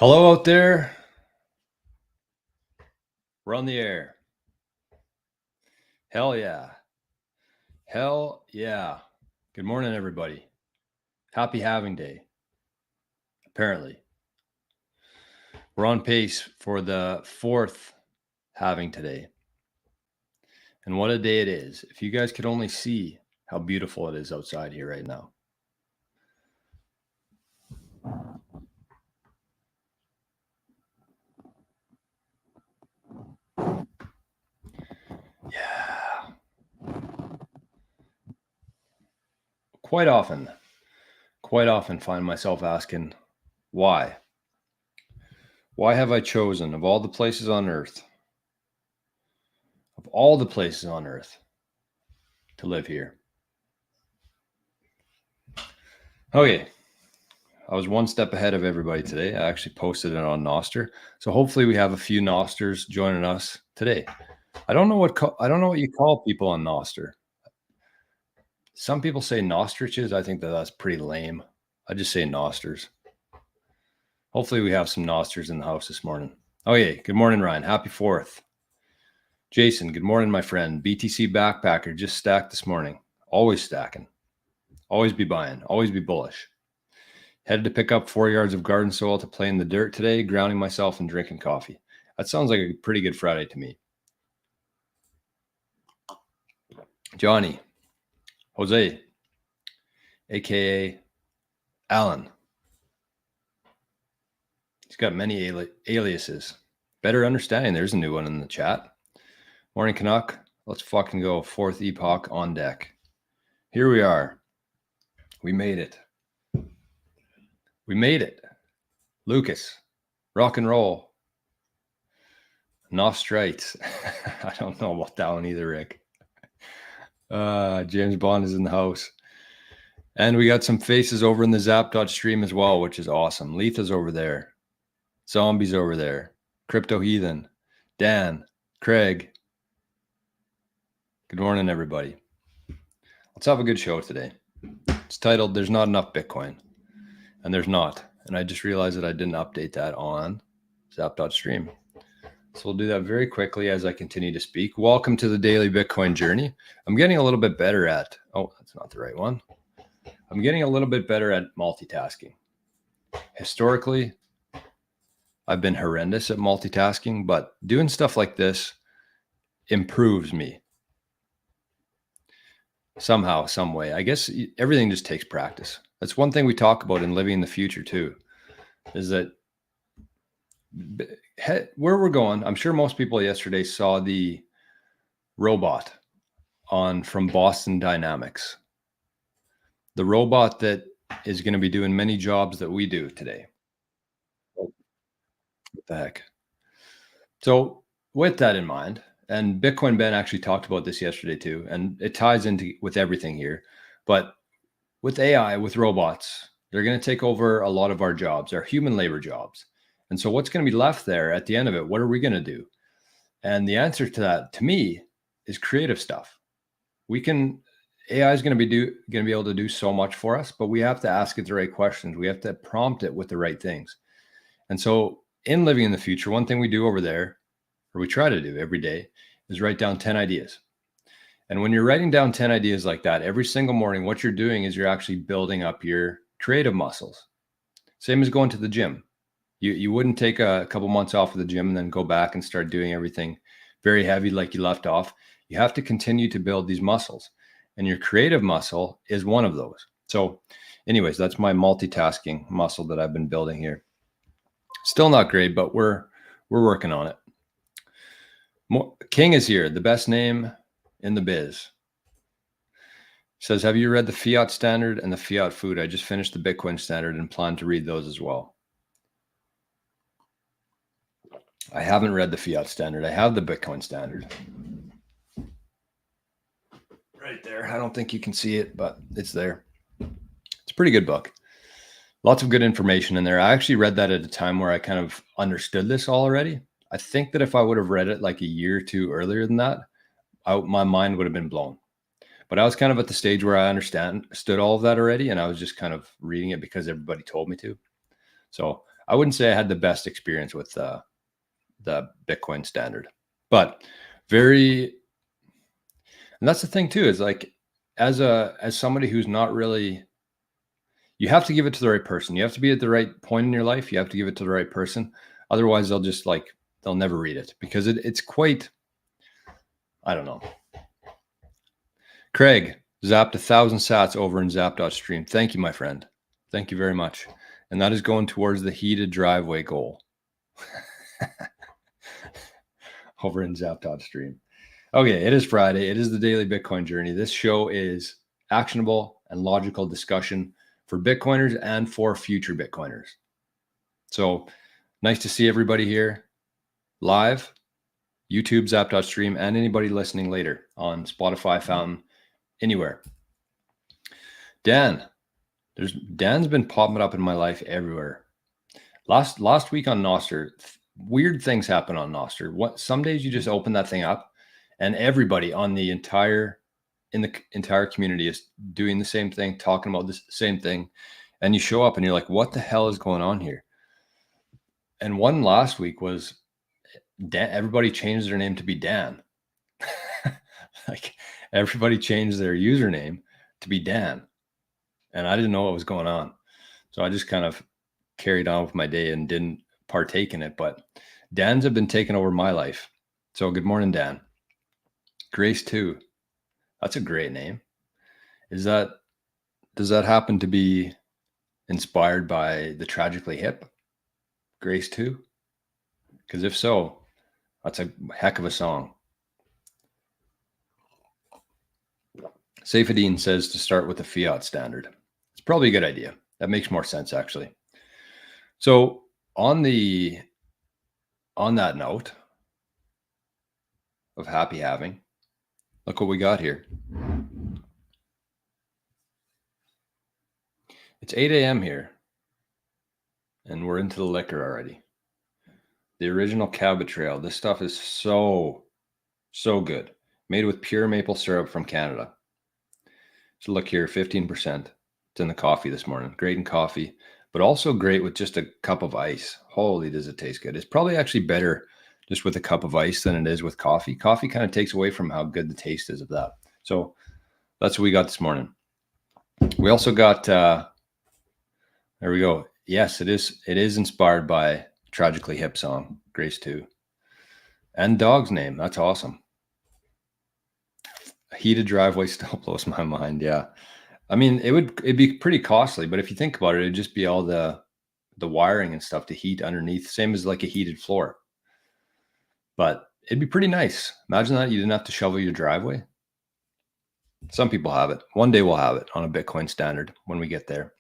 Hello out there. We're on the air. Hell yeah. Hell yeah. Good morning, everybody. Happy halving day. Apparently. We're on pace for the 4th halving today. And what a day it is. If you guys could only see how beautiful it is outside here right now. Yeah. Quite often find myself asking, why? Why have I chosen, of all the places on earth, to live here? Okay. I was one step ahead of everybody today. I actually posted it on NOSTR. So hopefully we have a few NOSTRs joining us today. I don't know what you call people on NOSTR. Some people say nostriches. I think that's pretty lame. I just say NOSTRs. Hopefully we have some NOSTRs in the house this morning. Okay, good morning, Ryan. Happy 4th. Jason, good morning, my friend. BTC backpacker just stacked this morning. Always stacking. Always be buying. Always be bullish. Headed to pick up 4 yards of garden soil to play in the dirt today, grounding myself and drinking coffee. That sounds like a pretty good Friday to me. Johnny, Jose, aka Alan. He's got many aliases. Better understanding. There's a new one in the chat. Morning, Canuck. Let's fucking go. 4th epoch on deck. Here we are. We made it. We made it. Lucas, rock and roll. Nostrites. I don't know about that one either, Rick. James Bond is in the house. And we got some faces over in the Zap.stream as well, which is awesome. Letha's over there. Zombies over there. Crypto Heathen. Dan. Craig. Good morning, everybody. Let's have a good show today. It's titled, There's Not Enough Bitcoin. And there's not. And I just realized that I didn't update that on Zap.stream. So we'll do that very quickly as I continue to speak. Welcome to the daily Bitcoin journey. I'm getting a little bit better at, that's not the right one. I'm getting a little bit better at multitasking. Historically, I've been horrendous at multitasking, but doing stuff like this improves me. Somehow, some way. I guess everything just takes practice. That's one thing we talk about in living in the future too, is that where we're going, I'm sure most people yesterday saw the robot from Boston Dynamics. The robot that is going to be doing many jobs that we do today. What the heck? So with that in mind, and Bitcoin Ben actually talked about this yesterday too, and it ties into with everything here, but with AI, with robots, they're going to take over a lot of our jobs, our human labor jobs. And so what's going to be left there at the end of it? What are we going to do? And the answer to that, to me, is creative stuff. AI is going to be able to do so much for us, but we have to ask it the right questions. We have to prompt it with the right things. And so in living in the future, one thing we do over there, or we try to do every day, is write down 10 ideas. And when you're writing down 10 ideas like that every single morning, what you're doing is you're actually building up your creative muscles. Same as going to the gym. You wouldn't take a couple months off of the gym and then go back and start doing everything very heavy like you left off. You have to continue to build these muscles. And your creative muscle is one of those. So anyways, that's my multitasking muscle that I've been building here. Still not great, but we're working on it. King is here, the best name in the biz. Says, have you read the fiat standard and the fiat food? I just finished the Bitcoin standard and plan to read those as well. I haven't read the fiat standard. I have the Bitcoin standard. Right there. I don't think you can see it, but it's there. It's a pretty good book. Lots of good information in there. I actually read that at a time where I kind of understood this all already. I think that if I would have read it like a year or two earlier than that, my mind would have been blown. But I was kind of at the stage where I understood all of that already, and I was just kind of reading it because everybody told me to. So I wouldn't say I had the best experience with the Bitcoin standard, but and that's the thing too, is like, as somebody who's not really, you have to give it to the right person. You have to be at the right point in your life. You have to give it to the right person. Otherwise they'll never read it, because it's quite, I don't know. Craig zapped 1,000 sats over in zap.stream. Thank you, my friend. Thank you very much. And that is going towards the heated driveway goal over in zap.stream. Okay, it is Friday. It is the Daily Bitcoin Journey. This show is actionable and logical discussion for Bitcoiners and for future Bitcoiners. So nice to see everybody here live, YouTube, zap.stream, and anybody listening later on Spotify, Fountain, anywhere. Dan's been popping up in my life everywhere. Last week on NOSTR, weird things happen on NOSTR. Some days you just open that thing up and everybody in the entire community is doing the same thing, talking about the same thing. And you show up and you're like, what the hell is going on here? And one last week was Dan. Everybody changed their name to be Dan. Like, everybody changed their username to be Dan. And I didn't know what was going on. So I just kind of carried on with my day and didn't partake in it. But Dans have been taking over my life. So good morning, Dan. Grace 2. That's a great name. Does that happen to be inspired by the Tragically Hip? Grace 2? Because if so, that's a heck of a song. Saifedean says to start with the fiat standard. It's probably a good idea. That makes more sense, actually. So on that note of happy halving, look what we got here. It's 8 a.m. here, and we're into the liquor already. The original Cabot Trail. This stuff is so good. Made with pure maple syrup from Canada. So look here, 15%. It's in the coffee this morning. Great in coffee, but also great with just a cup of ice. Holy, does it taste good. It's probably actually better just with a cup of ice than it is with coffee. Coffee kind of takes away from how good the taste is of that. So that's what we got this morning. We also got, there we go. Yes, it is inspired by Tragically Hip song, Grace 2. And dog's name. That's awesome. A heated driveway still blows my mind. Yeah. I mean, it'd be pretty costly, but if you think about it, it'd just be all the wiring and stuff to heat underneath, same as like a heated floor. But it'd be pretty nice. Imagine that you didn't have to shovel your driveway. Some people have it. One day we'll have it on a Bitcoin standard when we get there.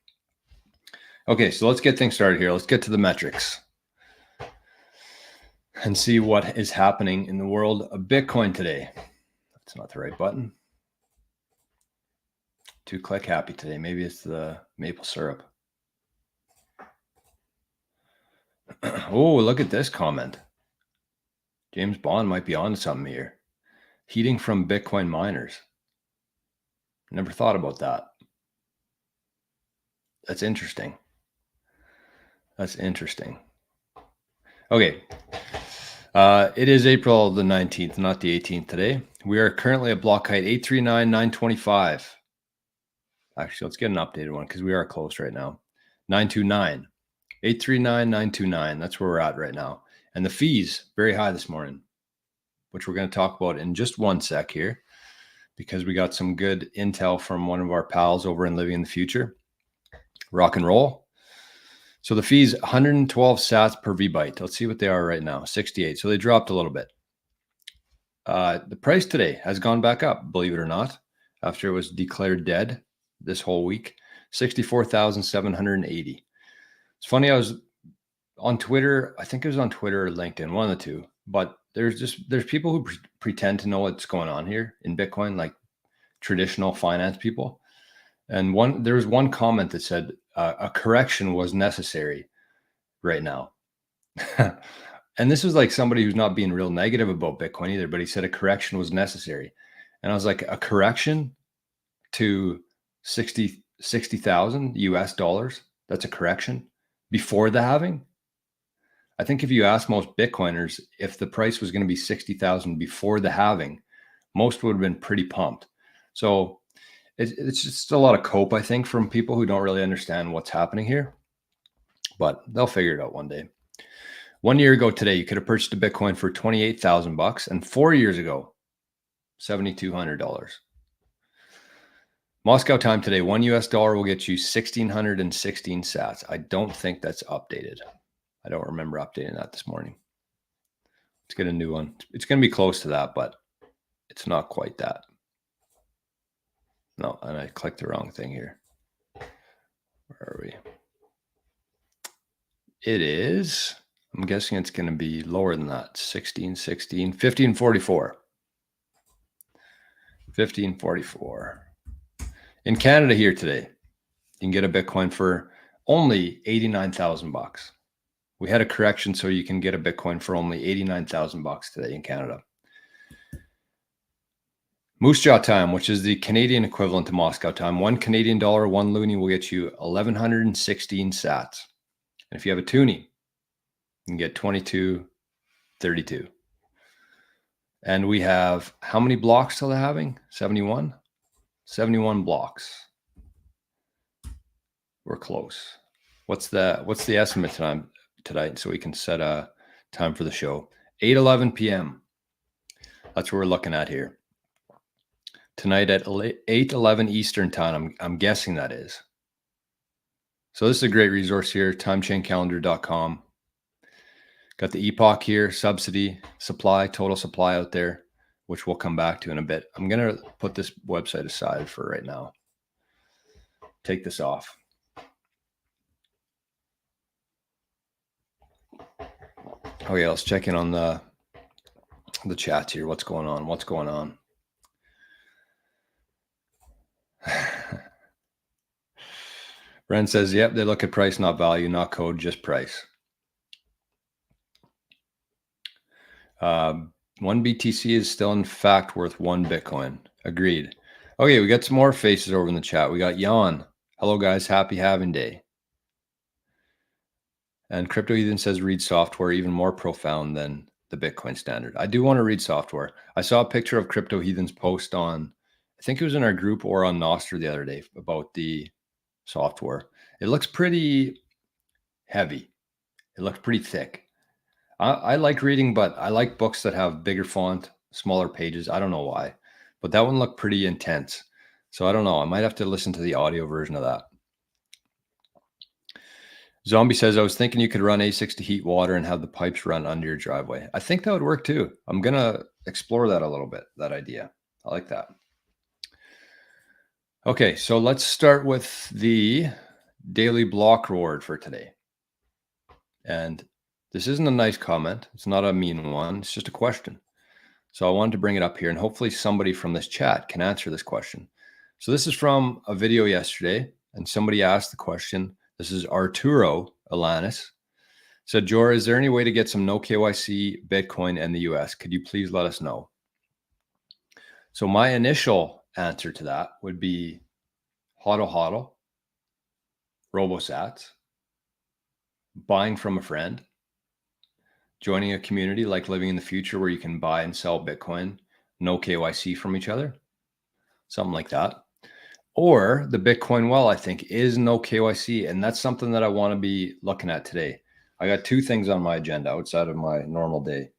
Okay, so let's get things started here. Let's get to the metrics and see what is happening in the world of Bitcoin today. That's not the right button. Too click happy today. Maybe it's the maple syrup. Oh, look at this comment. James Bond might be on to something here. Heating from Bitcoin miners. Never thought about that. That's interesting. Okay. It is April the 19th, not the 18th today. We are currently at block height 839,925. Actually, let's get an updated one because we are close right now. 929. 839,929. That's where we're at right now. And the fees, very high this morning, which we're going to talk about in just one sec here because we got some good intel from one of our pals over in Living in the Future. Rock and roll. So the fees, 112 sats per VByte. Let's see what they are right now. 68. So they dropped a little bit. The price today has gone back up, believe it or not, after it was declared dead this whole week. 64,780. It's funny, I was on Twitter. I think it was on Twitter or LinkedIn, one of the two. But there's people who pretend to know what's going on here in Bitcoin, like traditional finance people. And there was one comment that said a correction was necessary right now. And this was like somebody who's not being real negative about Bitcoin either, but he said a correction was necessary. And I was like, a correction to 60,000 US dollars? That's a correction before the halving? I think if you ask most Bitcoiners if the price was going to be 60,000 before the halving, most would have been pretty pumped. So it's just a lot of cope, I think, from people who don't really understand what's happening here, but they'll figure it out one day. 1 year ago today, you could have purchased a Bitcoin for $28,000, and 4 years ago, $7,200. Moscow time today, $1 will get you 1,616 sats. I don't think that's updated. I don't remember updating that this morning. Let's get a new one. It's going to be close to that, but it's not quite that. No, and I clicked the wrong thing here. Where are we? It is, I'm guessing it's going to be lower than that. 1616, 1544. 1544. In Canada here today, you can get a Bitcoin for only 89,000 bucks. We had a correction, so you can get a Bitcoin for only 89,000 bucks today in Canada. Moose Jaw time, which is the Canadian equivalent to Moscow time, $1 Canadian, 1 loonie will get you 1,116 sats. And if you have a toonie, you can get 2232. And we have how many blocks till the halving? 71? 71 blocks. We're close. What's the estimate time tonight, so we can set a time for the show? 8:11 p.m. That's what we're looking at here. Tonight at 8:11 Eastern time, I'm guessing that is. So this is a great resource here, timechaincalendar.com. Got the epoch here, subsidy, supply, total supply out there, which we'll come back to in a bit. I'm going to put this website aside for right now. Take this off. Okay, let's check in on the chats here. What's going on? What's going on? Ren says, yep, they look at price, not value, not code, just price. 1 BTC is still, in fact, worth 1 Bitcoin. Agreed. Okay, we got some more faces over in the chat. We got Jan. Hello, guys. Happy halving day. And Crypto Heathen says, read software, even more profound than the Bitcoin standard. I do want to read software. I saw a picture of Crypto Heathen's post on, I think it was in our group or on NOSTR the other day, about the software. It looks pretty heavy. It looks pretty thick. I like reading, but I like books that have bigger font, smaller pages. I don't know why, but that one looked pretty intense. So I don't know. I might have to listen to the audio version of that. Zombie says, I was thinking you could run ASICs to heat water and have the pipes run under your driveway. I think that would work too. I'm going to explore that a little bit, that idea. I like that. Okay, so let's start with the daily block reward for today. And this isn't a nice comment. It's not a mean one. It's just a question. So I wanted to bring it up here, and hopefully somebody from this chat can answer this question. So this is from a video yesterday, and somebody asked the question. This is Arturo Alanis. Said, Jor, is there any way to get some no KYC Bitcoin in the US? Could you please let us know? So my initial answer to that would be HODL HODL, RoboSats, buying from a friend, joining a community like Living in the Future where you can buy and sell Bitcoin, no KYC from each other, something like that. Or the Bitcoin well, I think, is no KYC. And that's something that I want to be looking at today. I got two things on my agenda outside of my normal day.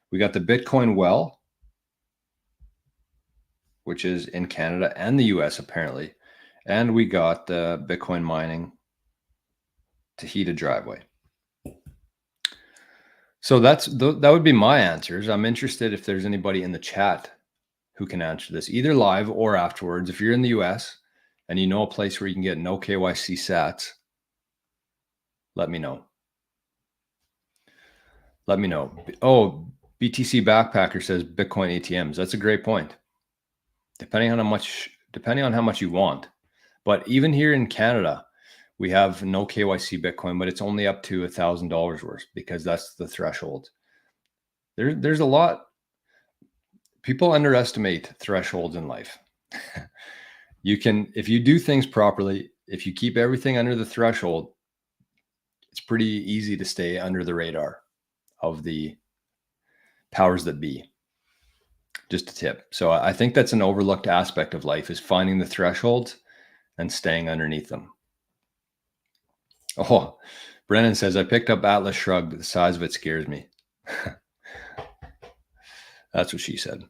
We got the Bitcoin well, which is in Canada and the US apparently. And we got the Bitcoin mining to heat a driveway. So that would be my answers. I'm interested if there's anybody in the chat who can answer this, either live or afterwards. If you're in the US and you know a place where you can get no KYC sats, let me know. Let me know. Oh, BTC Backpacker says Bitcoin ATMs. That's a great point. Depending on how much you want. But even here in Canada, we have no KYC Bitcoin, but it's only up to $1,000 worth because that's the threshold. There's a lot. People underestimate thresholds in life. You can, if you do things properly, if you keep everything under the threshold, it's pretty easy to stay under the radar. of the powers that be. Just a tip. So I think that's an overlooked aspect of life, is finding the thresholds and staying underneath them. Oh, Brennan says, I picked up Atlas Shrugged. The size of it scares me. That's what she said.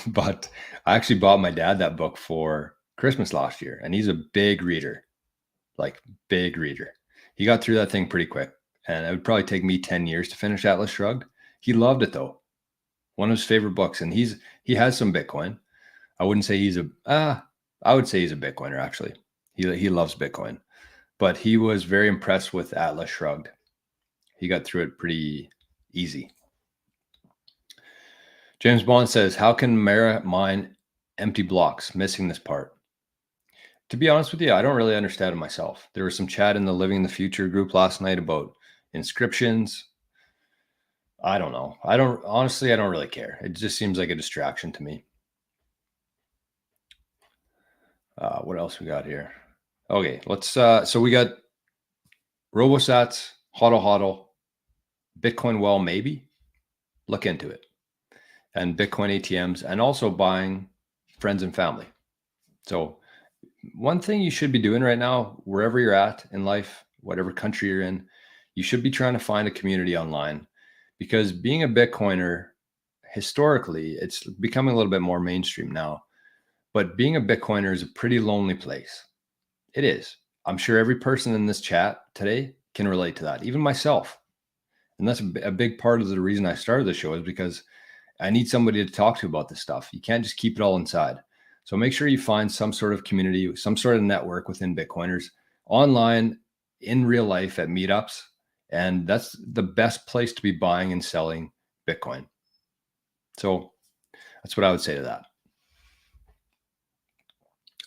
But I actually bought my dad that book for Christmas last year, and he's a big reader, like big reader. He got through that thing pretty quick, and it would probably take me 10 years to finish Atlas Shrugged. He loved it though. One of his favorite books, and he has some Bitcoin. I wouldn't say I would say he's a Bitcoiner actually. He loves Bitcoin, but he was very impressed with Atlas Shrugged. He got through it pretty easy. James Bond says, how can Mara mine empty blocks? Missing this part. To be honest with you, I don't really understand it myself. There was some chat in the Living in the Future group last night about inscriptions. I don't know. I don't really care. It just seems like a distraction to me. What else we got here? Okay, let's, so we got RoboSats, HODL, Bitcoin Well, maybe. Look into it. And Bitcoin ATMs, and also buying friends and family. So one thing you should be doing right now, wherever you're at in life, whatever country you're in, you should be trying to find a community online, because being a Bitcoiner, historically, it's becoming a little bit more mainstream now, but being a Bitcoiner is a pretty lonely place. It is. I'm sure every person in this chat today can relate to that, even myself. And that's a big part of the reason I started the show, is because I need somebody to talk to about this stuff. You can't just keep it all inside. So make sure you find some sort of community, some sort of network within Bitcoiners, online, in real life, at meetups. And that's the best place to be buying and selling Bitcoin. So that's what I would say to that.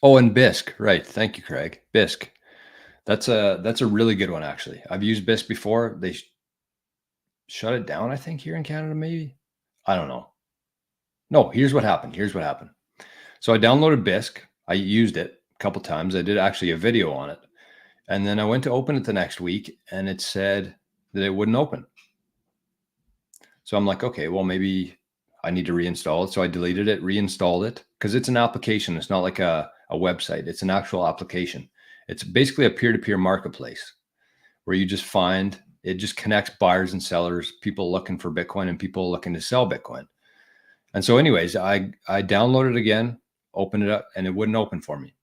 Oh, and Bisq, right. Thank you, Craig. Bisq. That's a really good one, actually. I've used Bisq before. They shut it down, I think, here in Canada, maybe. I don't know. No, here's what happened. So I downloaded Bisq. I used it a couple times. I did actually a video on it. And then I went to open it the next week, and it said that it wouldn't open. So I'm like, okay, well, maybe I need to reinstall it. So I deleted it, reinstalled it, because it's an application. It's not like a website. It's an actual application. It's basically a peer-to-peer marketplace where you just find, it just connects buyers and sellers, people looking for Bitcoin and people looking to sell Bitcoin. And so anyways, I downloaded it again, opened it up, and it wouldn't open for me.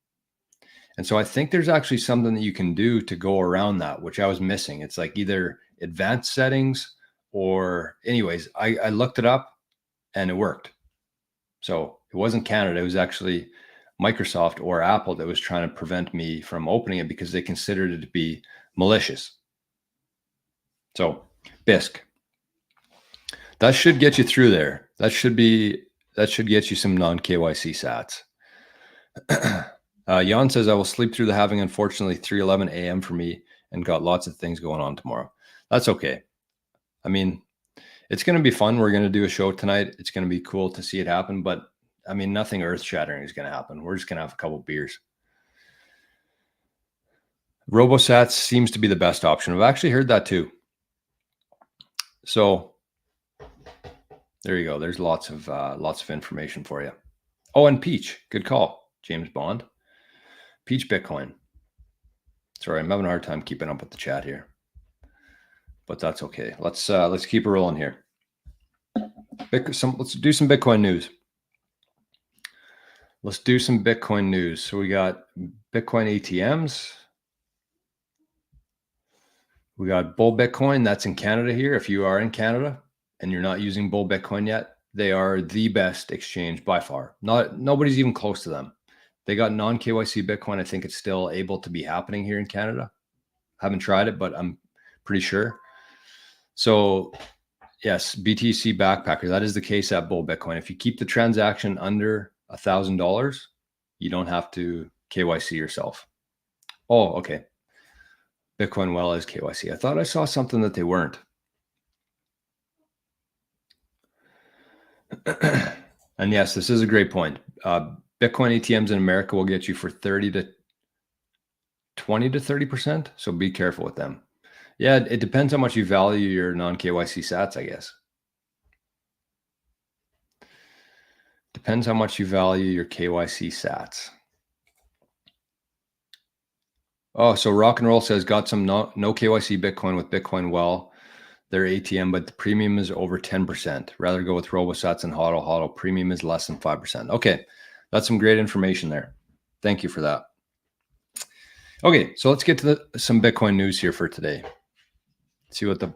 And so I think there's actually something that you can do to go around that, which I was missing. It's like either advanced settings or, anyways, I looked it up and it worked. So it wasn't Canada. It was actually Microsoft or Apple that was trying to prevent me from opening it because they considered it to be malicious. So Bisq. That should get you through there. That should get you some non-KYC sats. Jan says, I will sleep through the halving. Unfortunately, 3:11 a.m. for me, and got lots of things going on tomorrow. That's okay. I mean, it's going to be fun. We're going to do a show tonight. It's going to be cool to see it happen. But I mean, nothing earth shattering is going to happen. We're just going to have a couple beers. RoboSats seems to be the best option. I've actually heard that too. So there you go. There's lots of information for you. Oh, and Peach. Good call, James Bond. Peach Bitcoin. Sorry, I'm having a hard time keeping up with the chat here, but that's okay. Let's keep it rolling here. Let's do some Bitcoin news. So we got Bitcoin ATMs. We got Bull Bitcoin. That's in Canada here. If you are in Canada and you're not using Bull Bitcoin yet, they are the best exchange by far. Nobody's even close to them. They got non-KYC Bitcoin. I think it's still able to be happening here in Canada. Haven't tried it, but I'm pretty sure. So yes, BTC Backpacker. That is the case at Bull Bitcoin. If you keep the transaction under $1,000, you don't have to KYC yourself. Oh, okay. Bitcoin Well is KYC. I thought I saw something that they weren't. And yes, this is a great point. Bitcoin ATMs in America will get you for 20 to 30%. So be careful with them. Yeah, it depends how much you value your non-KYC sats, I guess. Depends how much you value your KYC sats. Oh, so Rock and Roll says got some no KYC Bitcoin with Bitcoin Well, their ATM, but the premium is over 10%. Rather go with RoboSats and HODL. HODL premium is less than 5%. Okay, that's some great information there. Thank you for that. Okay, so let's get to some Bitcoin news here for today. See what the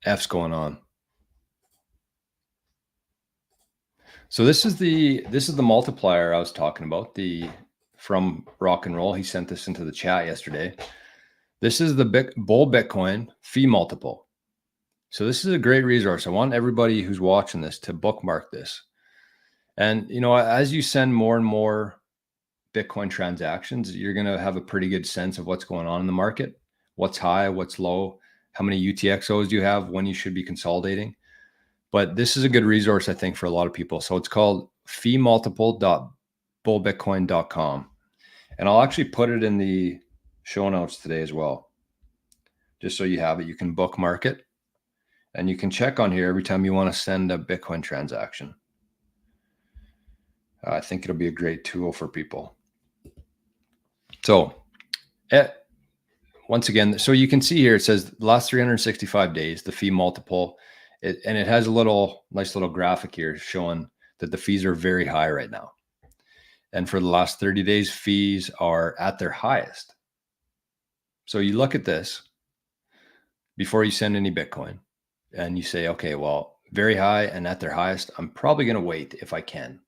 F's going on. So this is the multiplier I was talking about, from Rock and Roll. He sent this into the chat yesterday. This is the Bull Bitcoin fee multiple. So this is a great resource. I want everybody who's watching this to bookmark this. And as you send more and more Bitcoin transactions, you're going to have a pretty good sense of what's going on in the market, what's high, what's low, how many UTXOs do you have, when you should be consolidating. But this is a good resource, I think, for a lot of people. So it's called feemultiple.bullbitcoin.com. And I'll actually put it in the show notes today as well, just so you have it. You can bookmark it, and you can check on here every time you want to send a Bitcoin transaction. I think it'll be a great tool for people. So once again, so you can see here, it says last 365 days, the fee multiple, and it has a nice little graphic here showing that the fees are very high right now. And for the last 30 days, fees are at their highest. So you look at this before you send any Bitcoin and you say, okay, well, very high and at their highest, I'm probably going to wait if I can.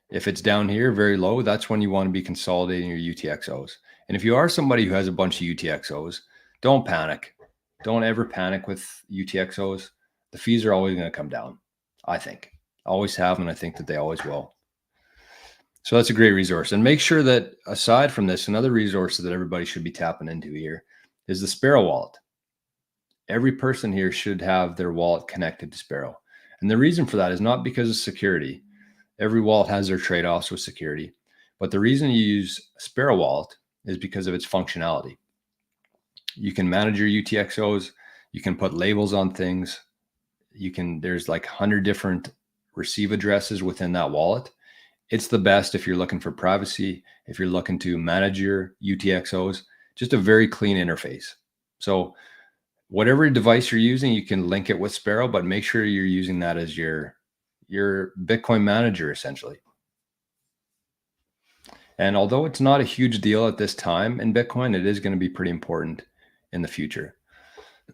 If it's down here, very low, that's when you want to be consolidating your UTXOs. And if you are somebody who has a bunch of UTXOs, don't panic. Don't ever panic with UTXOs. The fees are always going to come down, I think. Always have, and I think that they always will. So that's a great resource. And make sure that aside from this, another resource that everybody should be tapping into here is the Sparrow wallet. Every person here should have their wallet connected to Sparrow. And the reason for that is not because of security. Every wallet has their trade-offs with security. But the reason you use Sparrow wallet is because of its functionality. You can manage your UTXOs. You can put labels on things. There's like 100 different receive addresses within that wallet. It's the best if you're looking for privacy, if you're looking to manage your UTXOs, just a very clean interface. So whatever device you're using, you can link it with Sparrow, but make sure you're using that as your Bitcoin manager, essentially. And although it's not a huge deal at this time in Bitcoin, it is going to be pretty important in the future.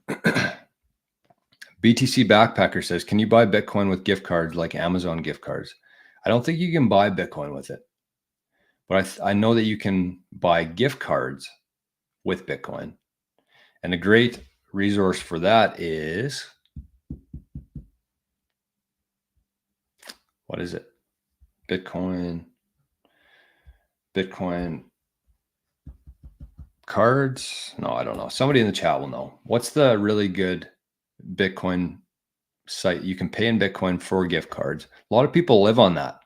BTC Backpacker says, can you buy Bitcoin with gift cards like Amazon gift cards? I don't think you can buy Bitcoin with it, but I know that you can buy gift cards with Bitcoin. And a great resource for that is, what is it? Bitcoin cards? No, I don't know. Somebody in the chat will know. What's the really good Bitcoin site? You can pay in Bitcoin for gift cards. A lot of people live on that.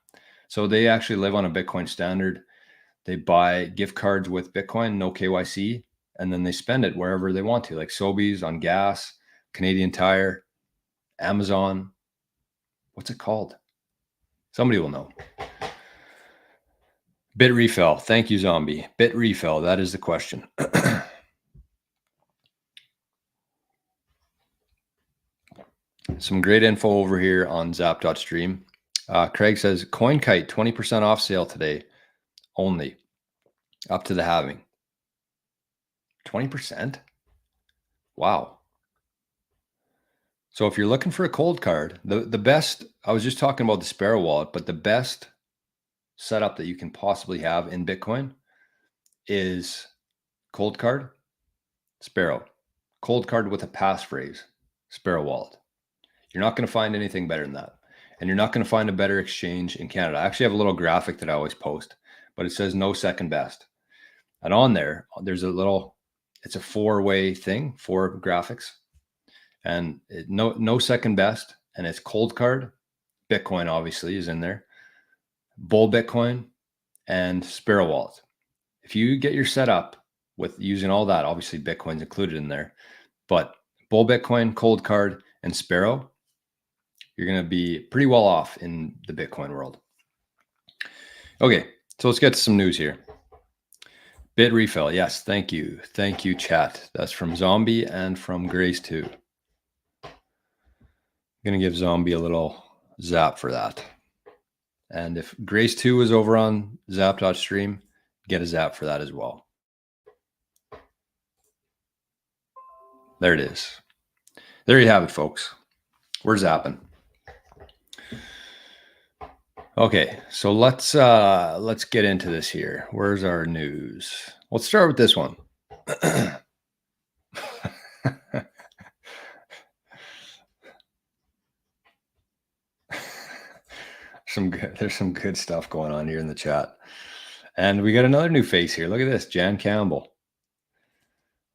So they actually live on a Bitcoin standard. They buy gift cards with Bitcoin, no KYC, and then they spend it wherever they want to, like Sobeys, on gas, Canadian Tire, Amazon. What's it called? Somebody will know. Bitrefill. Thank you, Zombie. Bitrefill. That is the question. Some great info over here on zap.stream. Craig says, CoinKite, 20% off sale today only, up to the halving. 20%? Wow. So if you're looking for a cold card, the best, I was just talking about the Sparrow wallet, but the best setup that you can possibly have in Bitcoin is cold card, Sparrow. Cold card with a passphrase, Sparrow wallet. You're not going to find anything better than that. And you're not going to find a better exchange in Canada. I actually have a little graphic that I always post, but it says no second best. And on there, there's it's a 4-way thing, 4 graphics. And no second best. And it's cold card. Bitcoin obviously is in there. Bull Bitcoin and Sparrow wallet. If you get your setup with using all that. Obviously, Bitcoin's included in there, but Bull Bitcoin, Cold Card, and Sparrow, you're going to be pretty well off in the Bitcoin world. Okay, so let's get to some news here. Bit refill. Yes, thank you. Thank you, chat. That's from Zombie and from Grace 2. I'm going to give Zombie a little zap for that. And if Grace 2 is over on zap.stream, get a zap for that as well. There it is. There you have it, folks. We're zapping. Okay, so let's get into this here. Where's our news? Let's start with this one. There's some good stuff going on here in the chat. And we got another new face here. Look at this, Jan Campbell.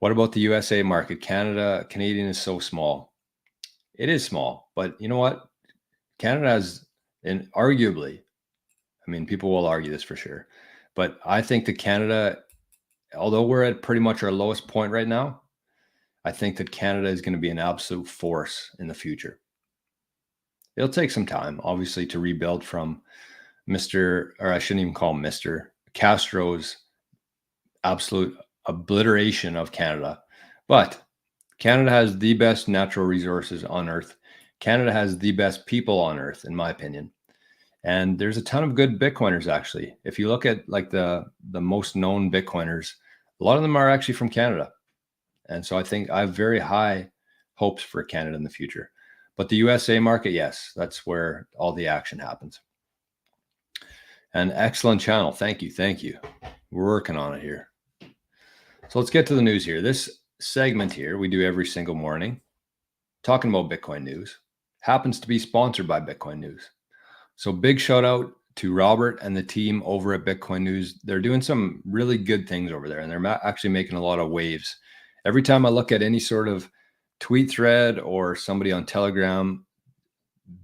What about the USA market? Canadian is so small. It is small, but you know what? Canada has, and arguably, I mean, people will argue this for sure, but I think that Canada, although we're at pretty much our lowest point right now, I think that Canada is going to be an absolute force in the future. It'll take some time, obviously, to rebuild from or I shouldn't even call him Mr. Castro's absolute obliteration of Canada. But Canada has the best natural resources on Earth. Canada has the best people on Earth, in my opinion. And there's a ton of good Bitcoiners, actually. If you look at like the most known Bitcoiners, a lot of them are actually from Canada. And so I think I have very high hopes for Canada in the future. But the USA market, yes, that's where all the action happens. An excellent channel. Thank you. Thank you. We're working on it here. So let's get to the news here. This segment here we do every single morning, talking about Bitcoin news, happens to be sponsored by Bitcoin News. So big shout out to Robert and the team over at Bitcoin News. They're doing some really good things over there, and they're actually making a lot of waves. Every time I look at any sort of tweet thread or somebody on Telegram,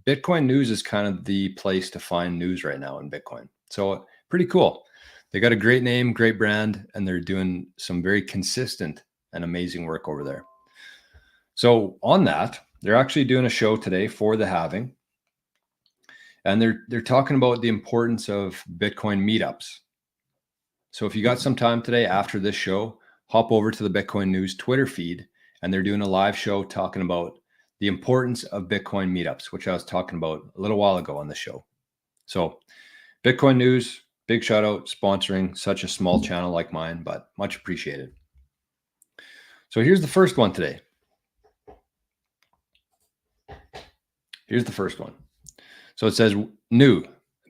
Bitcoin News is kind of the place to find news right now in Bitcoin. So pretty cool. They got a great name, great brand, and they're doing some very consistent and amazing work over there. So on that, they're actually doing a show today for the halving. And they're talking about the importance of Bitcoin meetups. So if you got some time today after this show, hop over to the Bitcoin News Twitter feed, and they're doing a live show talking about the importance of Bitcoin meetups, which I was talking about a little while ago on the show. So Bitcoin News, big shout out sponsoring such a small channel like mine, but much appreciated. So here's the first one today. Here's the first one. So it says, new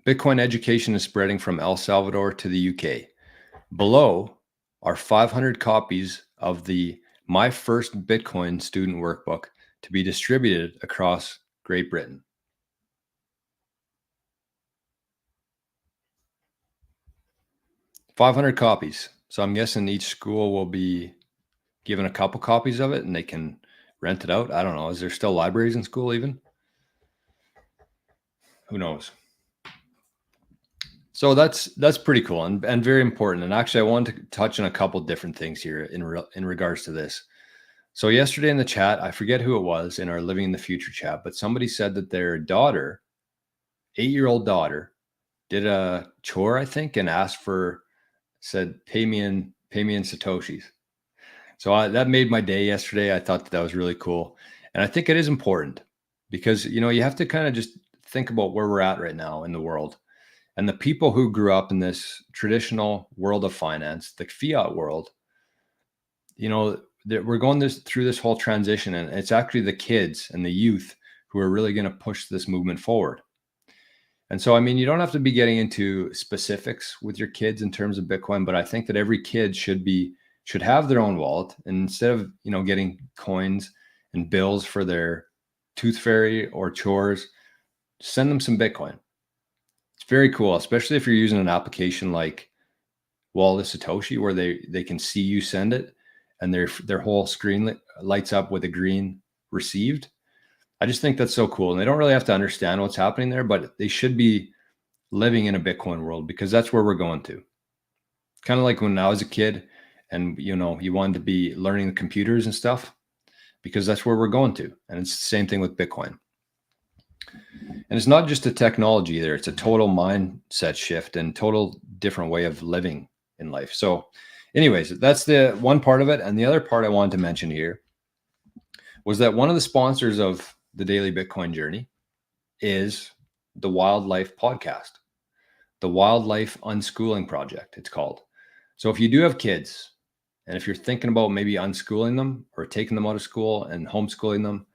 Bitcoin education is spreading from El Salvador to the UK. Below are 500 copies of the My First Bitcoin student workbook to be distributed across Great Britain. $500 copies. So I'm guessing each school will be given a couple copies of it and they can rent it out. I don't know. Is there still libraries in school even? Who knows? So that's pretty cool and very important. And actually, I wanted to touch on a couple different things here in regards to this. So yesterday in the chat, I forget who it was in our Living in the Future chat, but somebody said that their daughter, 8-year-old daughter, did a chore, I think, and said, pay me in Satoshis. So that made my day yesterday. I thought that was really cool. And I think it is important because, you know, you have to kind of just think about where we're at right now in the world. And the people who grew up in this traditional world of finance, the fiat world, you know, we're going through this whole transition, and it's actually the kids and the youth who are really going to push this movement forward. And so, I mean, you don't have to be getting into specifics with your kids in terms of Bitcoin, but I think that every kid should have their own wallet, and instead of, you know, getting coins and bills for their tooth fairy or chores, send them some Bitcoin. It's very cool, especially if you're using an application like Wallet Satoshi, where they can see you send it and their whole screen lights up with a green received. I just think that's so cool. And they don't really have to understand what's happening there, but they should be living in a Bitcoin world because that's where we're going to. Kind of like when I was a kid and you wanted to be learning the computers and stuff, because that's where we're going to. And it's the same thing with Bitcoin. And it's not just a technology either. It's a total mindset shift and total different way of living in life. So anyways, that's the one part of it. And the other part I wanted to mention here was that one of the sponsors of the Daily Bitcoin Journey is the Wildlife Podcast, the Wildlife Unschooling Project, it's called. So if you do have kids, and if you're thinking about maybe unschooling them or taking them out of school and homeschooling them,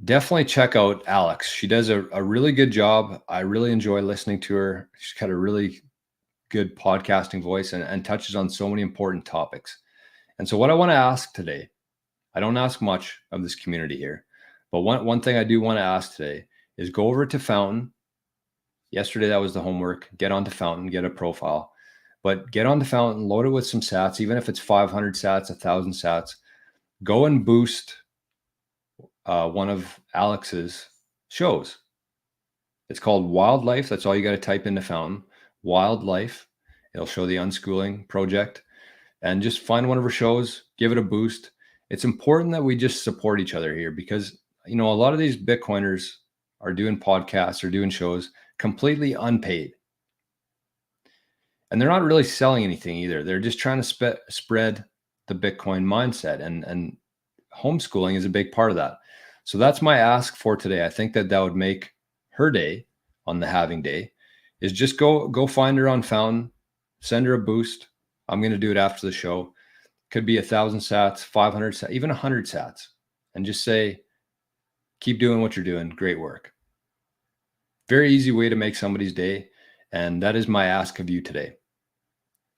definitely check out Alex. She does a really good job. I really enjoy listening to her. She's got a really good podcasting voice and touches on so many important topics. And so what I want to ask today, I don't ask much of this community here, but one thing I do want to ask today is go over to Fountain. Yesterday, that was the homework. Get onto Fountain, get a profile. But get onto Fountain, load it with some sats, even if it's 500 sats, 1,000 sats. Go and boost one of Alex's shows. It's called Wildlife. That's all you got to type into Fountain. Wildlife. It'll show the unschooling project. And just find one of her shows, give it a boost. It's important that we just support each other here, because a lot of these Bitcoiners are doing podcasts or doing shows completely unpaid. And they're not really selling anything either. They're just trying to spread the Bitcoin mindset, and homeschooling is a big part of that. So that's my ask for today. I think that would make her day on the halving day, is just go find her on Fountain, send her a boost. I'm going to do it after the show. Could be 1,000 sats, 500 sats, even 100 sats, and just say, keep doing what you're doing. Great work. Very easy way to make somebody's day. And that is my ask of you today.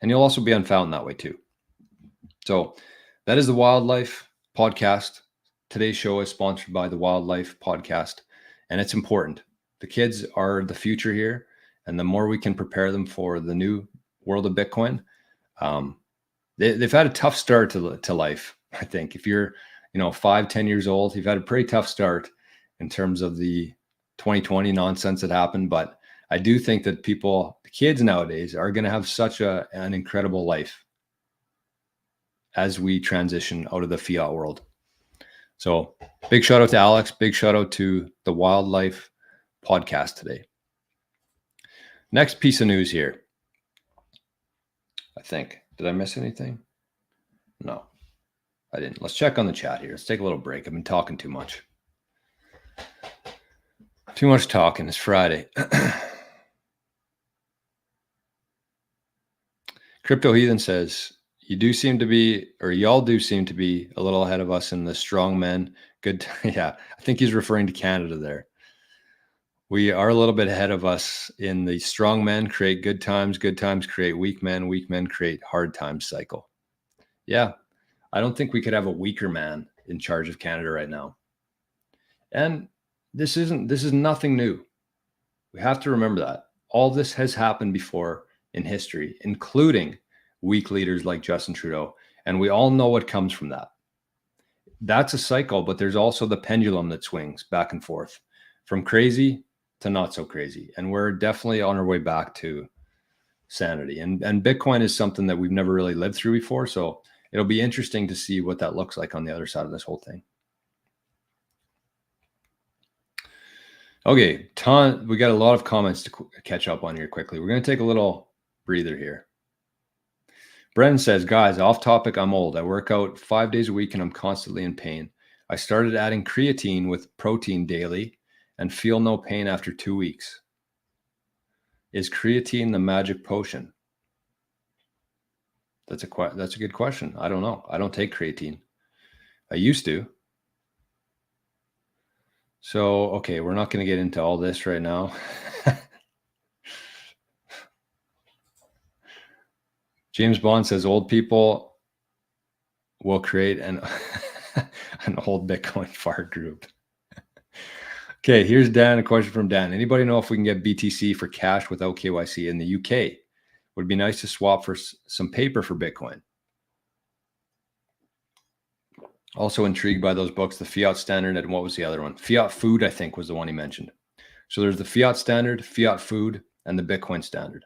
And you'll also be on Fountain that way too. So that is the Wildlife Podcast. Today's show is sponsored by the Wildlife Podcast. And it's important. The kids are the future here. And the more we can prepare them for the new world of Bitcoin, they've had a tough start to life. I think if you're 5-10 years old, you've had a pretty tough start in terms of the 2020 nonsense that happened. But I do think that the kids nowadays are going to have such an incredible life as we transition out of the fiat world. So big shout out to Alex, big shout out to the Wildlife Podcast today. Next piece of news here. I think, did I miss anything? No, I didn't. Let's check on the chat here. Let's take a little break. I've been talking too much. Too much talking. It's Friday. Crypto Heathen says, y'all do seem to be a little ahead of us in the strong men. Good. Yeah, I think he's referring to Canada there. We are a little bit ahead of us in the strong men create good times create weak men create hard times cycle. Yeah, I don't think we could have a weaker man in charge of Canada right now. And this is nothing new. We have to remember that. All this has happened before in history, including weak leaders like Justin Trudeau. And we all know what comes from that. That's a cycle, but there's also the pendulum that swings back and forth from crazy to not so crazy. And we're definitely on our way back to sanity. And Bitcoin is something that we've never really lived through before. So it'll be interesting to see what that looks like on the other side of this whole thing. Okay, we got a lot of comments to catch up on here quickly. We're going to take a little breather here. Brennan says, guys, off topic, I'm old. I work out 5 days a week and I'm constantly in pain. I started adding creatine with protein daily and feel no pain after 2 weeks. Is creatine the magic potion? That's a good question. I don't know. I don't take creatine. I used to. So, okay, we're not going to get into all this right now. James Bond says old people will create an old Bitcoin fart group. Okay, here's Dan. A question from Dan. Anybody know if we can get BTC for cash without KYC in the UK? Would be nice to swap for some paper for Bitcoin. Also intrigued by those books, the Fiat Standard, and what was the other one? Fiat Food, I think, was the one he mentioned. So there's the Fiat Standard, Fiat Food, and the Bitcoin Standard.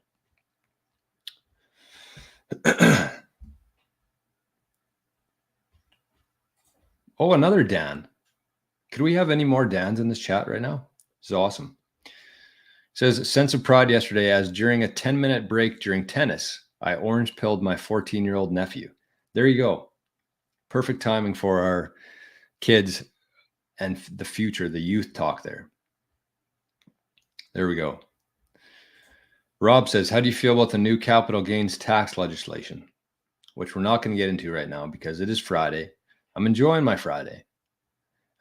Oh, another Dan. Could we have any more Dans in this chat right now? This is awesome. It says, sense of pride yesterday as during a 10-minute break during tennis, I orange pilled my 14-year-old nephew. There you go. Perfect timing for our kids and the future, the youth talk there. There we go. Rob says, how do you feel about the new capital gains tax legislation? Which we're not going to get into right now because it is Friday. I'm enjoying my Friday.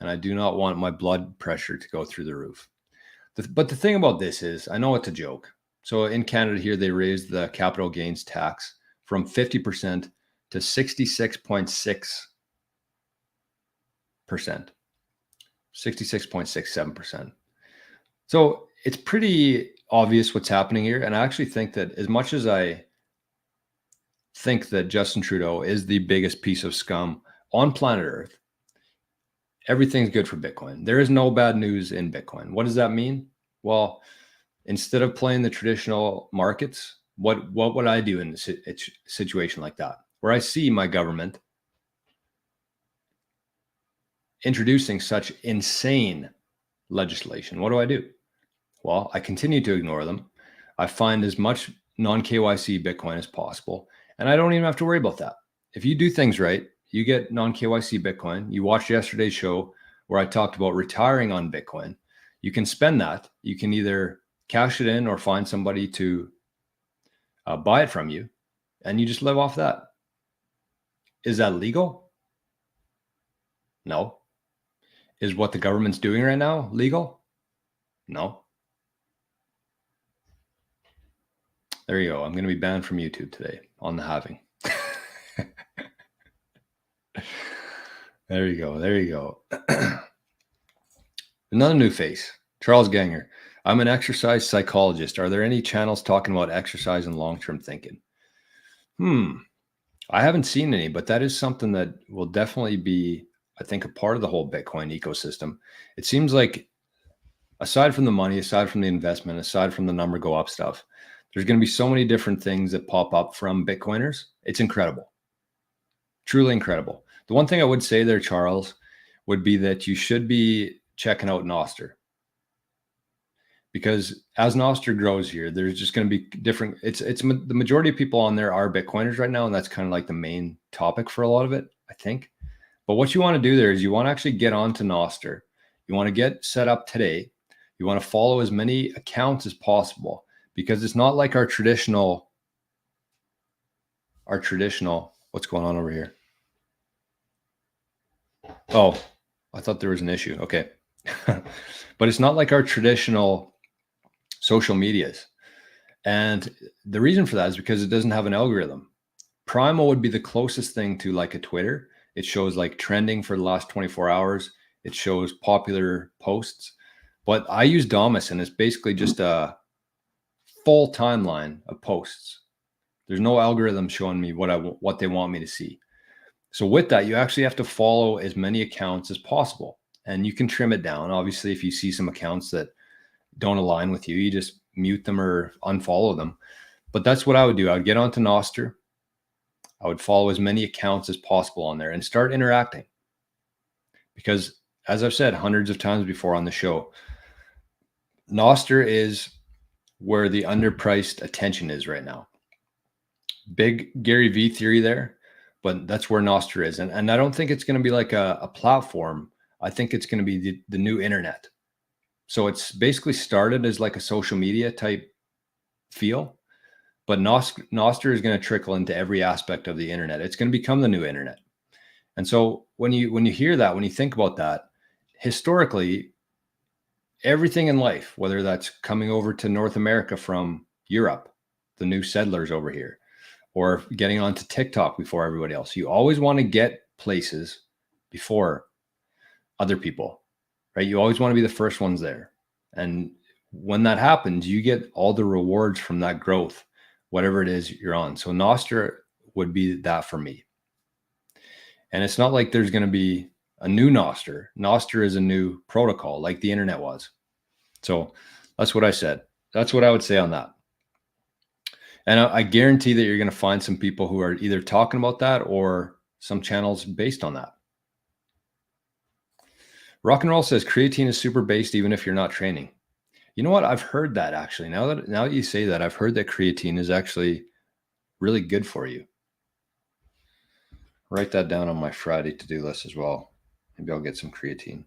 And I do not want my blood pressure to go through the roof. But the thing about this is, I know it's a joke. So in Canada here, they raised the capital gains tax from 50% to 66.6%. 66.67%. So it's pretty obvious what's happening here. And I actually think that as much as I think that Justin Trudeau is the biggest piece of scum on planet Earth, everything's good for Bitcoin. There is no bad news in Bitcoin. What does that mean? Well, instead of playing the traditional markets, what would I do in a situation like that, where I see my government introducing such insane legislation? What do? Well, I continue to ignore them. I find as much non-KYC Bitcoin as possible, and I don't even have to worry about that. If you do things right, you get non-KYC Bitcoin. You watched yesterday's show where I talked about retiring on Bitcoin. You can spend that. You can either cash it in or find somebody to buy it from you, and you just live off that. Is that legal? No. Is what the government's doing right now legal? No. There you go. I'm going to be banned from YouTube today on the halving. There you go. There you go. Another new face, Charles Ganger. I'm an exercise psychologist. Are there any channels talking about exercise and long-term thinking? I haven't seen any, but that is something that will definitely be, I think, a part of the whole Bitcoin ecosystem. It seems like aside from the money, aside from the investment, aside from the number go up stuff, there's going to be so many different things that pop up from Bitcoiners. It's incredible. Truly incredible. The one thing I would say there, Charles, would be that you should be checking out NOSTR. Because as NOSTR grows here, there's just going to be different. It's the majority of people on there are Bitcoiners right now, and that's kind of like the main topic for a lot of it, I think. But what you want to do there is you want to actually get onto NOSTR. You want to get set up today. You want to follow as many accounts as possible, because it's not like our traditional. What's going on over here? Oh, I thought there was an issue. Okay. But it's not like our traditional social medias. And the reason for that is because it doesn't have an algorithm. Primal would be the closest thing to like a Twitter. It shows like trending for the last 24 hours. It shows popular posts. But I use Damus, and it's basically just a full timeline of posts. There's no algorithm showing me what they want me to see. So with that, you actually have to follow as many accounts as possible, and you can trim it down. Obviously, if you see some accounts that don't align with you, you just mute them or unfollow them. But that's what I would do. I would get onto NOSTR. I would follow as many accounts as possible on there and start interacting. Because as I've said hundreds of times before on the show, NOSTR is where the underpriced attention is right now. Big Gary V theory there, but that's where NOSTR is. And I don't think it's going to be like a platform. I think it's going to be the new internet. So it's basically started as like a social media type feel, but NOSTR is going to trickle into every aspect of the internet. It's going to become the new internet. And so when you hear that, when you think about that, historically, everything in life, whether that's coming over to North America from Europe, the new settlers over here, or getting onto TikTok before everybody else, you always want to get places before other people, right? You always want to be the first ones there. And when that happens, you get all the rewards from that growth, whatever it is you're on. So NOSTR would be that for me. And it's not like there's going to be a new NOSTR. NOSTR is a new protocol like the internet was. So that's what I said. That's what I would say on that. And I guarantee that you're going to find some people who are either talking about that or some channels based on that. Rock and Roll says creatine is super based even if you're not training. You know what? I've heard that actually. Now that you say that, I've heard that creatine is actually really good for you. Write that down on my Friday to-do list as well. Maybe I'll get some creatine.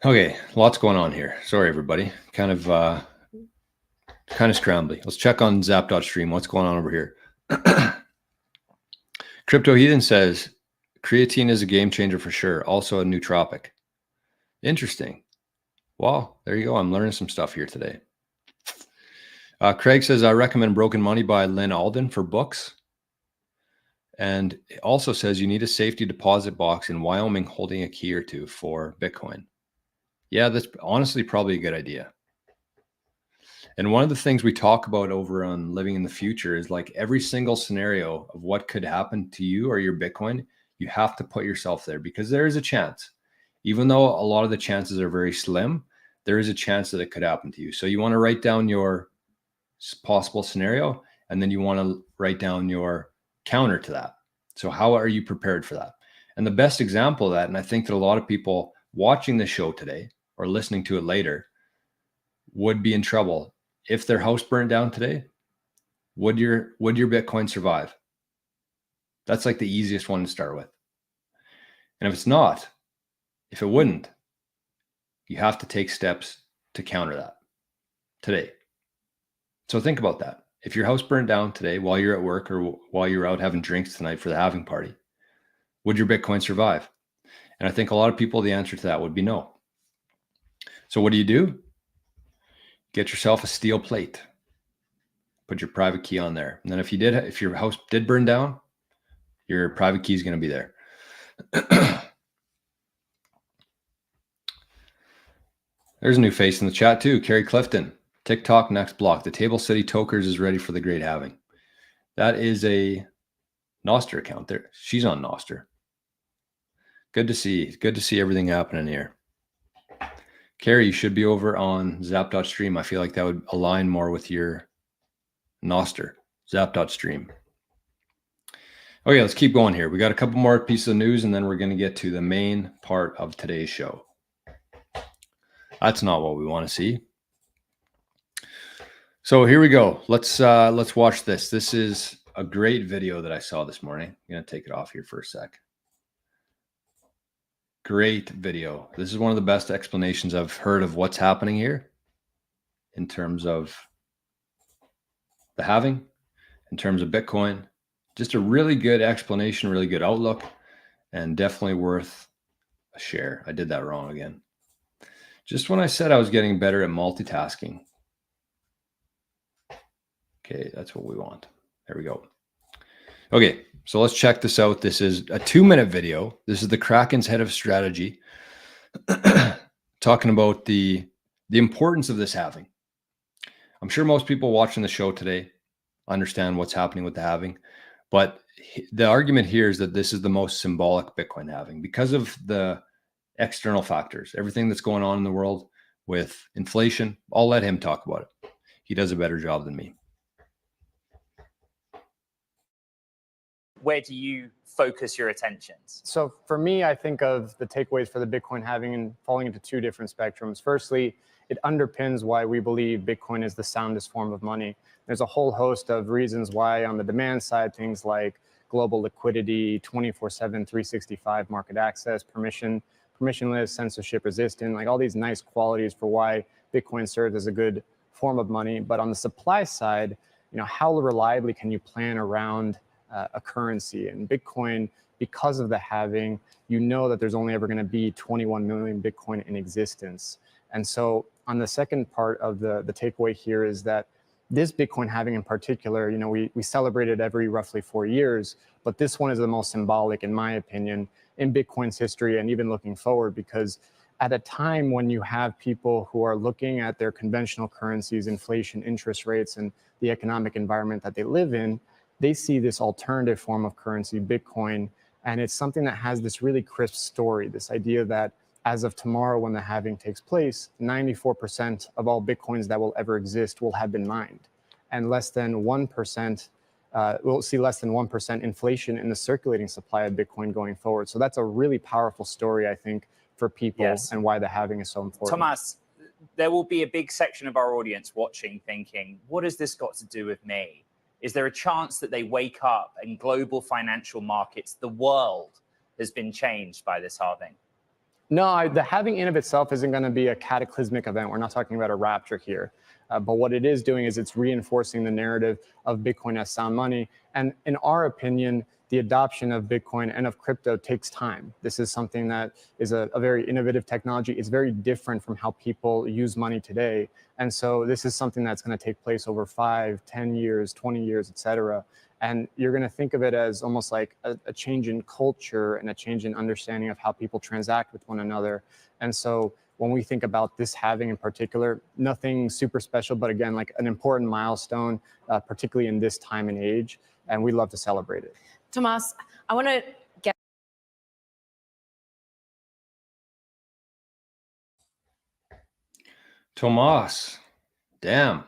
Okay, lots going on here. Sorry, everybody. Kind of scrambly. Let's check on Zap.stream. What's going on over here? Crypto Heathen says creatine is a game changer for sure. Also a nootropic. Interesting. Well, there you go. I'm learning some stuff here today. Craig says, I recommend Broken Money by Lynn Alden for books. And it also says you need a safety deposit box in Wyoming holding a key or two for Bitcoin. Yeah, that's honestly probably a good idea. And one of the things we talk about over on Living in the Future is like every single scenario of what could happen to you or your Bitcoin, you have to put yourself there because there is a chance. Even though a lot of the chances are very slim, there is a chance that it could happen to you. So you want to write down your possible scenario, and then you want to write down your counter to that. So how are you prepared for that? And the best example of that, and I think that a lot of people watching the show today or listening to it later would be in trouble. If their house burned down today, would your Bitcoin survive? That's like the easiest one to start with. And if it's not, if it wouldn't, you have to take steps to counter that today. So think about that. If your house burned down today while you're at work or while you're out having drinks tonight for the halving party, would your Bitcoin survive? And I think a lot of people, the answer to that would be no. So what do? Get yourself a steel plate. Put your private key on there. And then if your house did burn down, your private key is going to be there. There's a new face in the chat too. Carrie Clifton. TikTok next block. The Table City Tokers is ready for the great halving. That is a NOSTR account there. She's on NOSTR. Good to see. Good to see everything happening here. Carrie, you should be over on Zap.stream. I feel like that would align more with your NOSTR. Zap.stream. Okay, let's keep going here. We got a couple more pieces of news, and then we're going to get to the main part of today's show. That's not what we want to see. So here we go. Let's watch this. This is a great video that I saw this morning. I'm going to take it off here for a sec. Great video. This is one of the best explanations I've heard of what's happening here in terms of the halving, in terms of Bitcoin. Just a really good explanation, really good outlook, and definitely worth a share. I did that wrong again. Just when I said I was getting better at multitasking. Okay, that's what we want. There we go. Okay, so let's check this out. This is a 2-minute video. This is the Kraken's head of strategy talking about the importance of this halving. I'm sure most people watching the show today understand what's happening with the halving, but the argument here is that this is the most symbolic Bitcoin halving because of the external factors, everything that's going on in the world with inflation. I'll let him talk about it. He does a better job than me. Where do you focus your attentions? So for me, I think of the takeaways for the Bitcoin halving and falling into 2 different spectrums. Firstly, it underpins why we believe Bitcoin is the soundest form of money. There's a whole host of reasons why on the demand side, things like global liquidity, 24/7, 365 market access, permissionless, censorship resistant, like all these nice qualities for why Bitcoin serves as a good form of money. But on the supply side, how reliably can you plan around a currency? And Bitcoin, because of the halving, that there's only ever going to be 21 million Bitcoin in existence. And so on the second part of the takeaway here is that this Bitcoin halving in particular, we celebrate it every roughly 4 years, but this one is the most symbolic, in my opinion, in Bitcoin's history and even looking forward, because at a time when you have people who are looking at their conventional currencies, inflation, interest rates, and the economic environment that they live in, they see this alternative form of currency, Bitcoin, and it's something that has this really crisp story, this idea that as of tomorrow, when the halving takes place, 94% of all Bitcoins that will ever exist will have been mined, and less than 1% we'll see less than 1% inflation in the circulating supply of Bitcoin going forward. So that's a really powerful story, I think, for people, Yes. and why the halving is so important. Tomas, there will be a big section of our audience watching thinking, what has this got to do with me? Is there a chance that they wake up and global financial markets, the world, has been changed by this halving? No, the halving in of itself isn't going to be a cataclysmic event. We're not talking about a rapture here. But what it is doing is it's reinforcing the narrative of Bitcoin as sound money. And in our opinion, the adoption of Bitcoin and of crypto takes time. This is something that is a very innovative technology. It's very different from how people use money today. And so this is something that's going to take place over 5, 10 years, 20 years, et cetera. And you're going to think of it as almost like a change in culture and a change in understanding of how people transact with one another. And so when we think about this halving in particular, nothing super special, but again, like an important milestone, particularly in this time and age. And we love to celebrate it. Tomas, I want to get. Tomas, damn,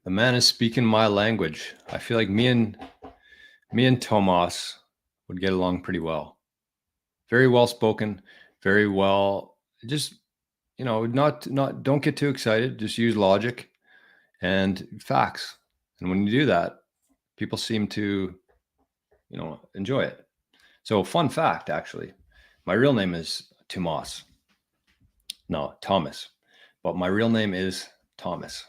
the man is speaking my language. I feel like me and Tomas would get along pretty well. Very well spoken, very well. Just, you know, don't get too excited. Just use logic and facts. And when you do that, people seem to, you know, enjoy it. So, fun fact, actually, my real name is Tomas. No, Thomas. But my real name is Thomas.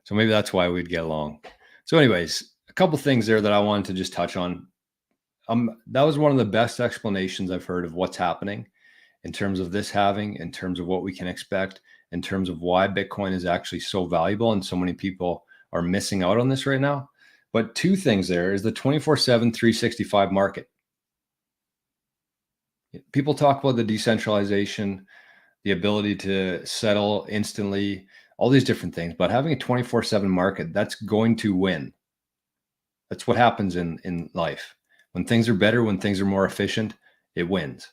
So maybe that's why we'd get along. So anyways, a couple things there that I wanted to just touch on. That was one of the best explanations I've heard of what's happening in terms of this halving, in terms of what we can expect, in terms of why Bitcoin is actually so valuable and so many people are missing out on this right now. But two things there is the 24/7, 365 market. People talk about the decentralization, the ability to settle instantly, all these different things, but having a 24/7 market, that's going to win. That's what happens in life. When things are better, when things are more efficient, it wins.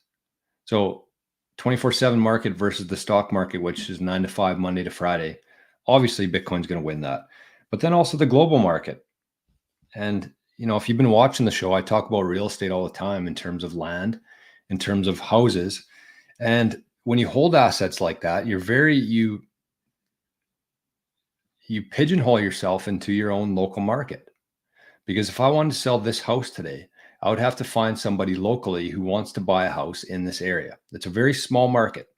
So 24/7 market versus the stock market, which is 9 to 5, Monday to Friday. Obviously, Bitcoin's going to win that. But then also the global market. And, you know, if you've been watching the show, I talk about real estate all the time in terms of land, in terms of houses. And when you hold assets like that, you pigeonhole yourself into your own local market. Because if I wanted to sell this house today, I would have to find somebody locally who wants to buy a house in this area. It's a very small market.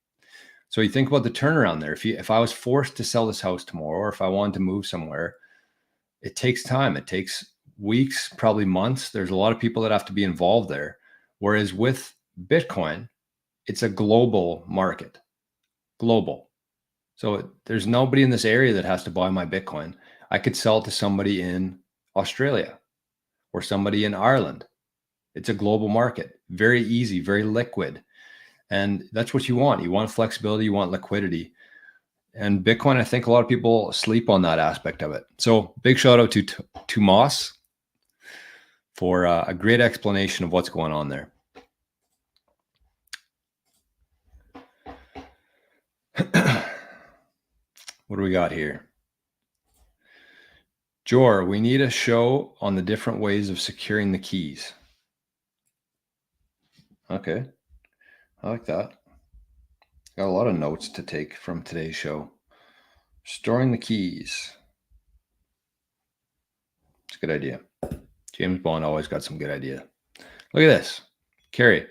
So you think about the turnaround there. If I was forced to sell this house tomorrow, or if I wanted to move somewhere, it takes time. It takes weeks, probably months. There's a lot of people that have to be involved there. Whereas with Bitcoin, it's a global market. Global. So there's nobody in this area that has to buy my Bitcoin. I could sell it to somebody in Australia or somebody in Ireland. It's a global market. Very easy, very liquid. And that's what you want. You want flexibility, you want liquidity. And Bitcoin, I think a lot of people sleep on that aspect of it. So big shout out to Moss for a great explanation of what's going on there. What do we got here? Jor, we need a show on the different ways of securing the keys. Okay. I like that. Got a lot of notes to take from today's show. Storing the keys. It's a good idea. James Bond always got some good idea. Look at this. Carrie,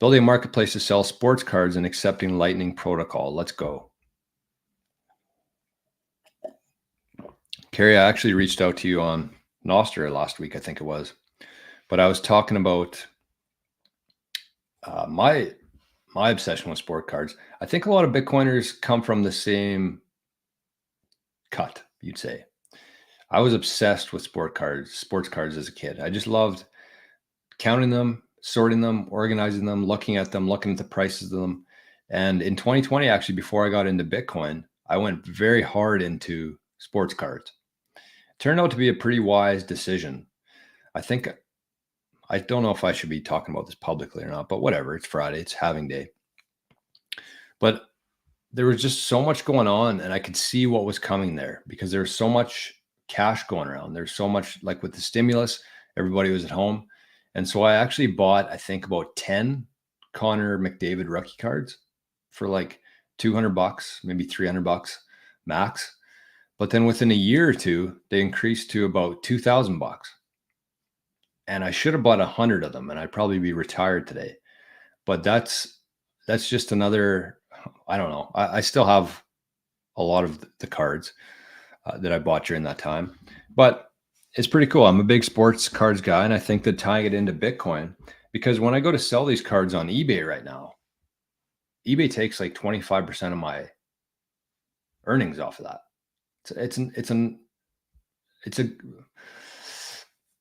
building a marketplace to sell sports cards and accepting Lightning Protocol. Let's go. Carrie, I actually reached out to you on NOSTR last week, I think it was. But I was talking about my obsession with sport cards. I think a lot of Bitcoiners come from the same cut, you'd say. I was obsessed with sports cards as a kid. I just loved counting them, sorting them, organizing them, looking at the prices of them. And in 2020, actually, before I got into Bitcoin, I went very hard into sports cards. It turned out to be a pretty wise decision. I don't know if I should be talking about this publicly or not, but whatever. It's Friday. It's halving day. But there was just so much going on, and I could see what was coming there because there was so much cash going around. There's so much, like with the stimulus, everybody was at home. And so I actually bought, I think, about 10 Connor McDavid rookie cards for like $200, maybe $300 max. But then within a year or two, they increased to about $2,000. And I should have bought 100 of them, and I'd probably be retired today. But that's just another, I don't know. I still have a lot of the cards that I bought during that time. But it's pretty cool. I'm a big sports cards guy, and I think that tying it into Bitcoin, because when I go to sell these cards on eBay right now, eBay takes like 25% of my earnings off of that. It's a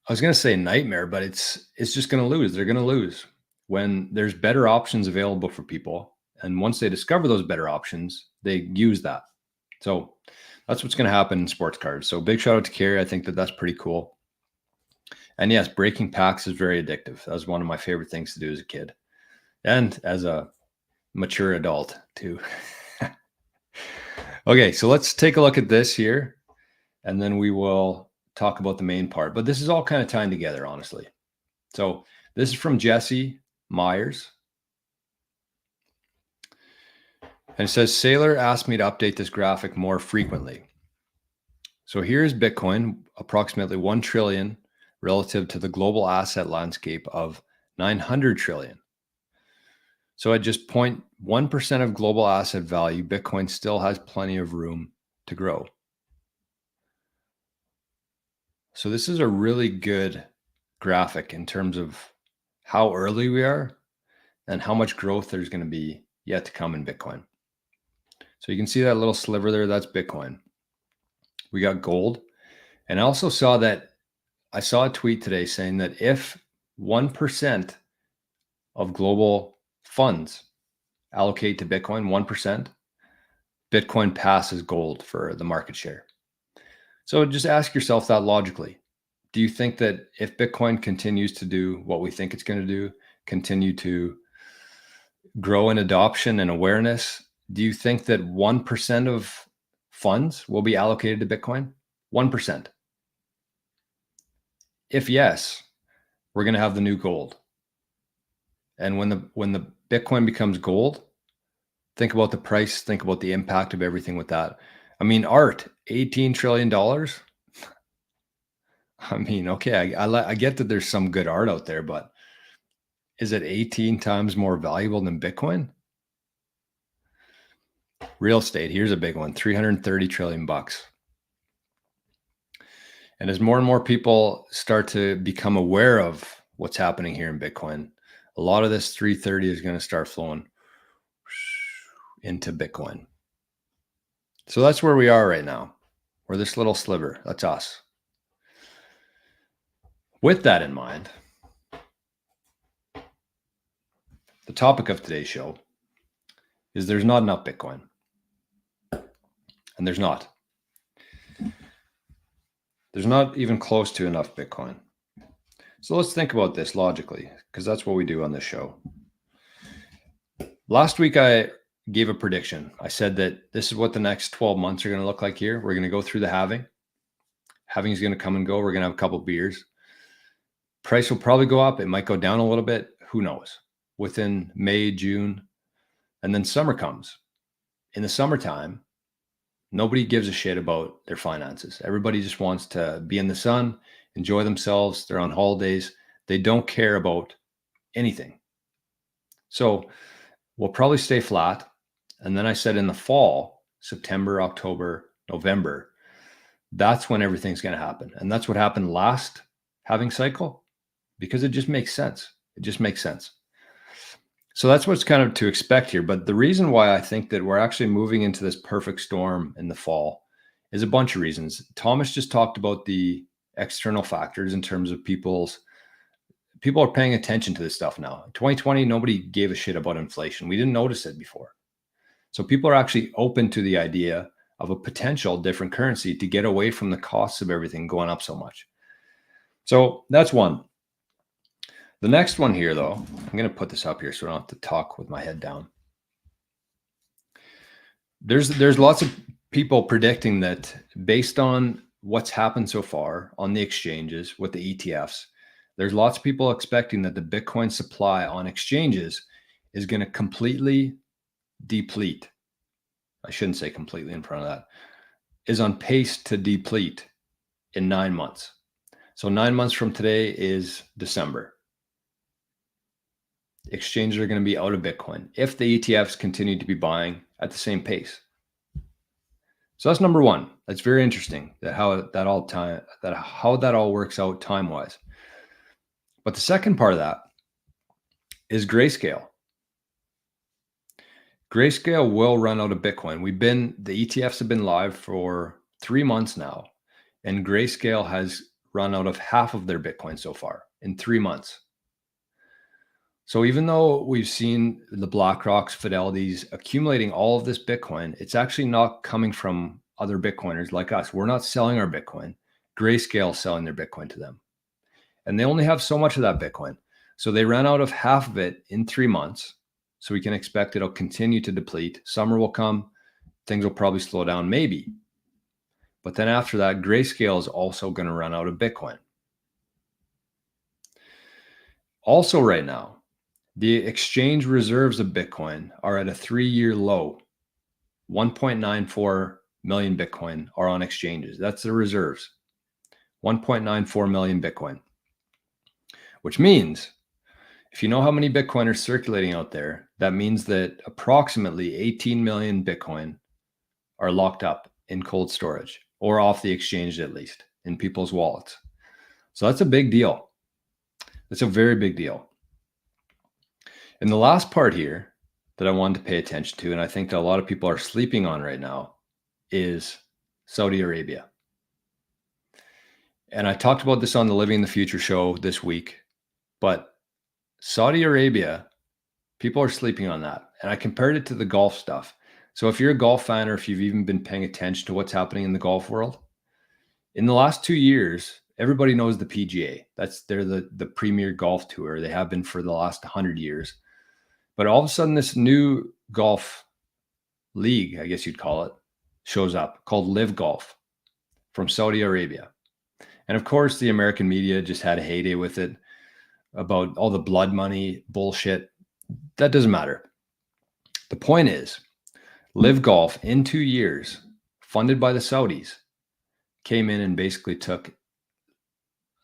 I was going to say nightmare, but it's just going to lose. They're going to lose when there's better options available for people. And once they discover those better options, they use that. So that's what's going to happen in sports cards. So big shout out to Carrie. I think that that's pretty cool. And yes, breaking packs is very addictive. That was one of my favorite things to do as a kid and as a mature adult too. Okay, so let's take a look at this here, and then we will talk about the main part. But this is all kind of tying together, honestly. So this is from Jesse Myers. And it says, Sailor asked me to update this graphic more frequently. So here's Bitcoin, approximately 1 trillion relative to the global asset landscape of 900 trillion. So at just 0.1% of global asset value, Bitcoin still has plenty of room to grow. So this is a really good graphic in terms of how early we are and how much growth there's going to be yet to come in Bitcoin. So you can see that little sliver there, that's Bitcoin. We got gold. And I also saw a tweet today saying that if 1% of global funds allocate to Bitcoin, 1%, Bitcoin passes gold for the market share. So just ask yourself that logically. Do you think that if Bitcoin continues to do what we think it's going to do, continue to grow in adoption and awareness, do you think that 1% of funds will be allocated to Bitcoin? 1%. If yes, we're going to have the new gold. And when the Bitcoin becomes gold, think about the price, think about the impact of everything with that. I mean, art, $18 trillion. I mean, okay, I get that there's some good art out there, but is it 18 times more valuable than Bitcoin? Real estate, here's a big one, 330 trillion bucks. And as more and more people start to become aware of what's happening here in Bitcoin, a lot of this 330 is going to start flowing into Bitcoin. So that's where we are right now. We're this little sliver. That's us. With that in mind, the topic of today's show is there's not enough Bitcoin. And there's not. There's not even close to enough Bitcoin. So let's think about this logically, because that's what we do on this show. Last week, I gave a prediction. I said that this is what the next 12 months are going to look like here. We're going to go through the halving. Halving is going to come and go. We're going to have a couple of beers. Price will probably go up. It might go down a little bit. Who knows? Within May, June, and then summer comes. In the summertime, nobody gives a shit about their finances. Everybody just wants to be in the sun, enjoy themselves. They're on holidays. They don't care about anything. So we'll probably stay flat. And then I said in the fall, September, October, November, that's when everything's going to happen. And that's what happened last halving cycle, because it just makes sense. It just makes sense. So that's what's kind of to expect here. But the reason why I think that we're actually moving into this perfect storm in the fall is a bunch of reasons. Thomas just talked about the external factors in terms of people are paying attention to this stuff now. In 2020, nobody gave a shit about inflation. We didn't notice it before. So people are actually open to the idea of a potential different currency to get away from the costs of everything going up so much. So that's one. The next one here, though, I'm going to put this up here so I don't have to talk with my head down. There's lots of people predicting that based on what's happened so far on the exchanges with the ETFs, there's lots of people expecting that the Bitcoin supply on exchanges is going to completely deplete. I shouldn't say completely in front of that, is on pace to deplete in 9 months. So 9 months from today is December. Exchanges are going to be out of Bitcoin if the ETFs continue to be buying at the same pace. So that's number one. That's very interesting that how that all works out time-wise. But the second part of that is Grayscale. Grayscale will run out of Bitcoin. The ETFs have been live for 3 months now, and Grayscale has run out of half of their Bitcoin so far in 3 months. So even though we've seen the BlackRocks, Fidelities accumulating all of this Bitcoin, it's actually not coming from other Bitcoiners like us. We're not selling our Bitcoin. Grayscale is selling their Bitcoin to them. And they only have so much of that Bitcoin. So they ran out of half of it in 3 months. So we can expect it'll continue to deplete. Summer will come. Things will probably slow down, maybe. But then after that, Grayscale is also going to run out of Bitcoin. Also right now, the exchange reserves of Bitcoin are at a 3-year low. 1.94 million Bitcoin are on exchanges. That's the reserves. 1.94 million Bitcoin. Which means, if you know how many Bitcoin are circulating out there, that means that approximately 18 million Bitcoin are locked up in cold storage, or off the exchange at least, in people's wallets. So that's a big deal. That's a very big deal. And the last part here that I wanted to pay attention to, and I think that a lot of people are sleeping on right now, is Saudi Arabia. And I talked about this on the Living the Future show this week, but Saudi Arabia, people are sleeping on that. And I compared it to the golf stuff. So if you're a golf fan, or if you've even been paying attention to what's happening in the golf world, in the last 2 years, everybody knows the PGA. They're the premier golf tour. They have been for the last 100 years. But all of a sudden, this new golf league, I guess you'd call it, shows up, called Live Golf, from Saudi Arabia. And of course, the American media just had a heyday with it about all the blood money bullshit. That doesn't matter. The point is, Live Golf in 2 years, funded by the Saudis, came in and basically took,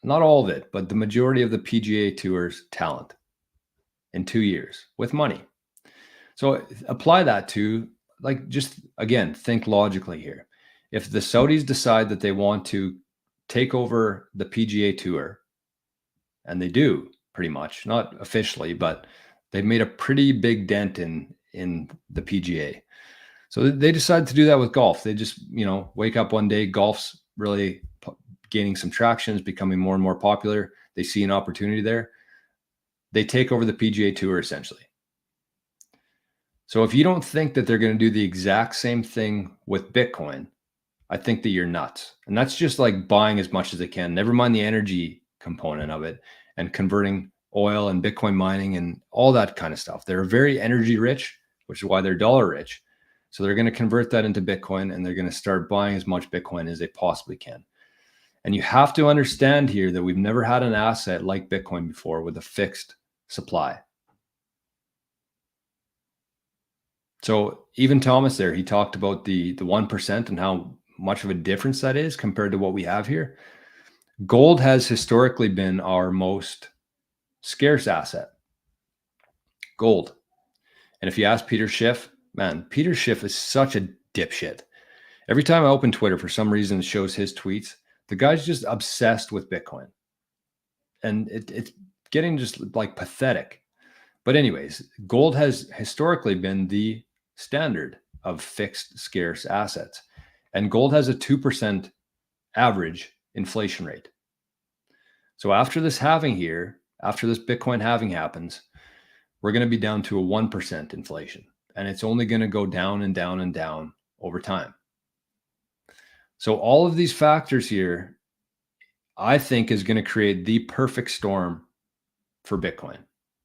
not all of it, but the majority of the PGA Tour's talent in 2 years with money. So apply that to, like, just again, think logically here. If the Saudis decide that they want to take over the PGA Tour, and they do pretty much, not officially, but they've made a pretty big dent in the PGA. So they decide to do that with golf. They just, wake up one day, golf's really gaining some traction, is becoming more and more popular. They see an opportunity there. They take over the PGA Tour essentially. So if you don't think that they're going to do the exact same thing with Bitcoin, I think that you're nuts. And that's just like buying as much as they can. Never mind the energy component of it and converting oil and Bitcoin mining and all that kind of stuff. They're very energy rich, which is why they're dollar rich. So they're going to convert that into Bitcoin, and they're going to start buying as much Bitcoin as they possibly can. And you have to understand here that we've never had an asset like Bitcoin before with a fixed supply. So even Thomas there, he talked about the 1% and how much of a difference that is compared to what we have here. Gold has historically been our most scarce asset. Gold. And if you ask Peter Schiff, man, Peter Schiff is such a dipshit. Every time I open Twitter, for some reason, it shows his tweets. The guy's just obsessed with Bitcoin. And it's getting just like pathetic. But anyways, gold has historically been the standard of fixed scarce assets. And gold has a 2% average inflation rate. So after this halving here, after this Bitcoin halving happens, we're going to be down to a 1% inflation. And it's only going to go down and down and down over time. So all of these factors here, I think, is going to create the perfect storm for Bitcoin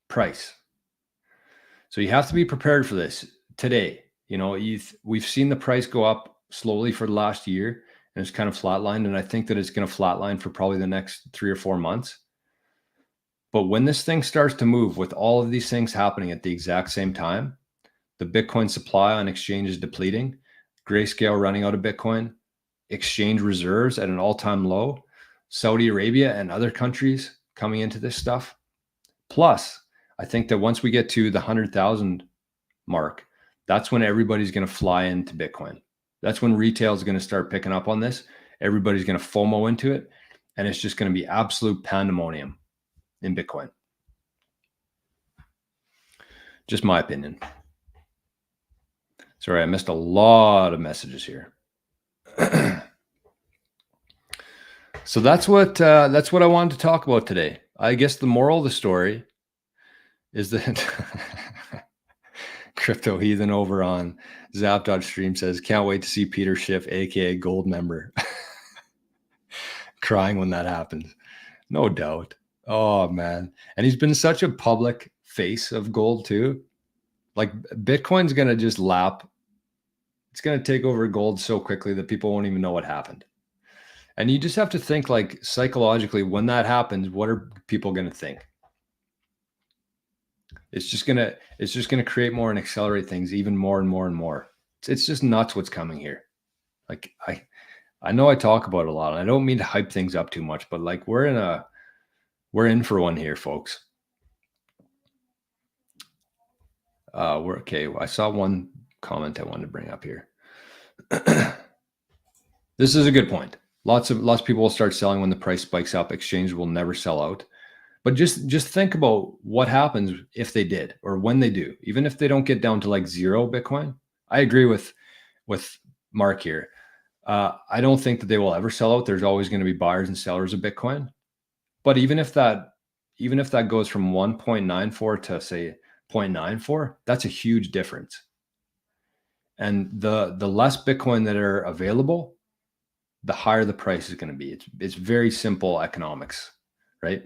price. So you have to be prepared for this today. We've seen the price go up slowly for the last year, and it's kind of flatlined. And I think that it's going to flatline for probably the next 3 or 4 months. But when this thing starts to move with all of these things happening at the exact same time, the Bitcoin supply on exchange is depleting, Grayscale running out of Bitcoin, exchange reserves at an all-time low, Saudi Arabia and other countries coming into this stuff. Plus, I think that once we get to the 100,000 mark, that's when everybody's going to fly into Bitcoin. That's when retail is going to start picking up on this. Everybody's going to FOMO into it, and it's just going to be absolute pandemonium in Bitcoin. Just my opinion. Sorry, I missed a lot of messages here. So that's what I wanted to talk about today. I guess the moral of the story is that Crypto Heathen over on Zap.stream says, can't wait to see Peter Schiff, aka Gold member, crying when that happens. No doubt. Oh man. And he's been such a public face of gold too. Like Bitcoin's going to just lap. It's going to take over gold so quickly that people won't even know what happened. And you just have to think, like, psychologically, when that happens, what are people going to think? It's just going to create more and accelerate things even more and more and more. It's just nuts what's coming here. Like I know I talk about it a lot, and I don't mean to hype things up too much, but like we're in for one here, folks. We're okay. I saw one comment I wanted to bring up here. This is a good point. Lots of people will start selling when the price spikes up. Exchange will never sell out. But just think about what happens if they did, or when they do, even if they don't get down to like 0 Bitcoin. I agree with Mark here. I don't think that they will ever sell out. There's always going to be buyers and sellers of Bitcoin. But even if that goes from 1.94 to say 0.94, that's a huge difference. And the less Bitcoin that are available, the higher the price is going to be. It's very simple economics, right?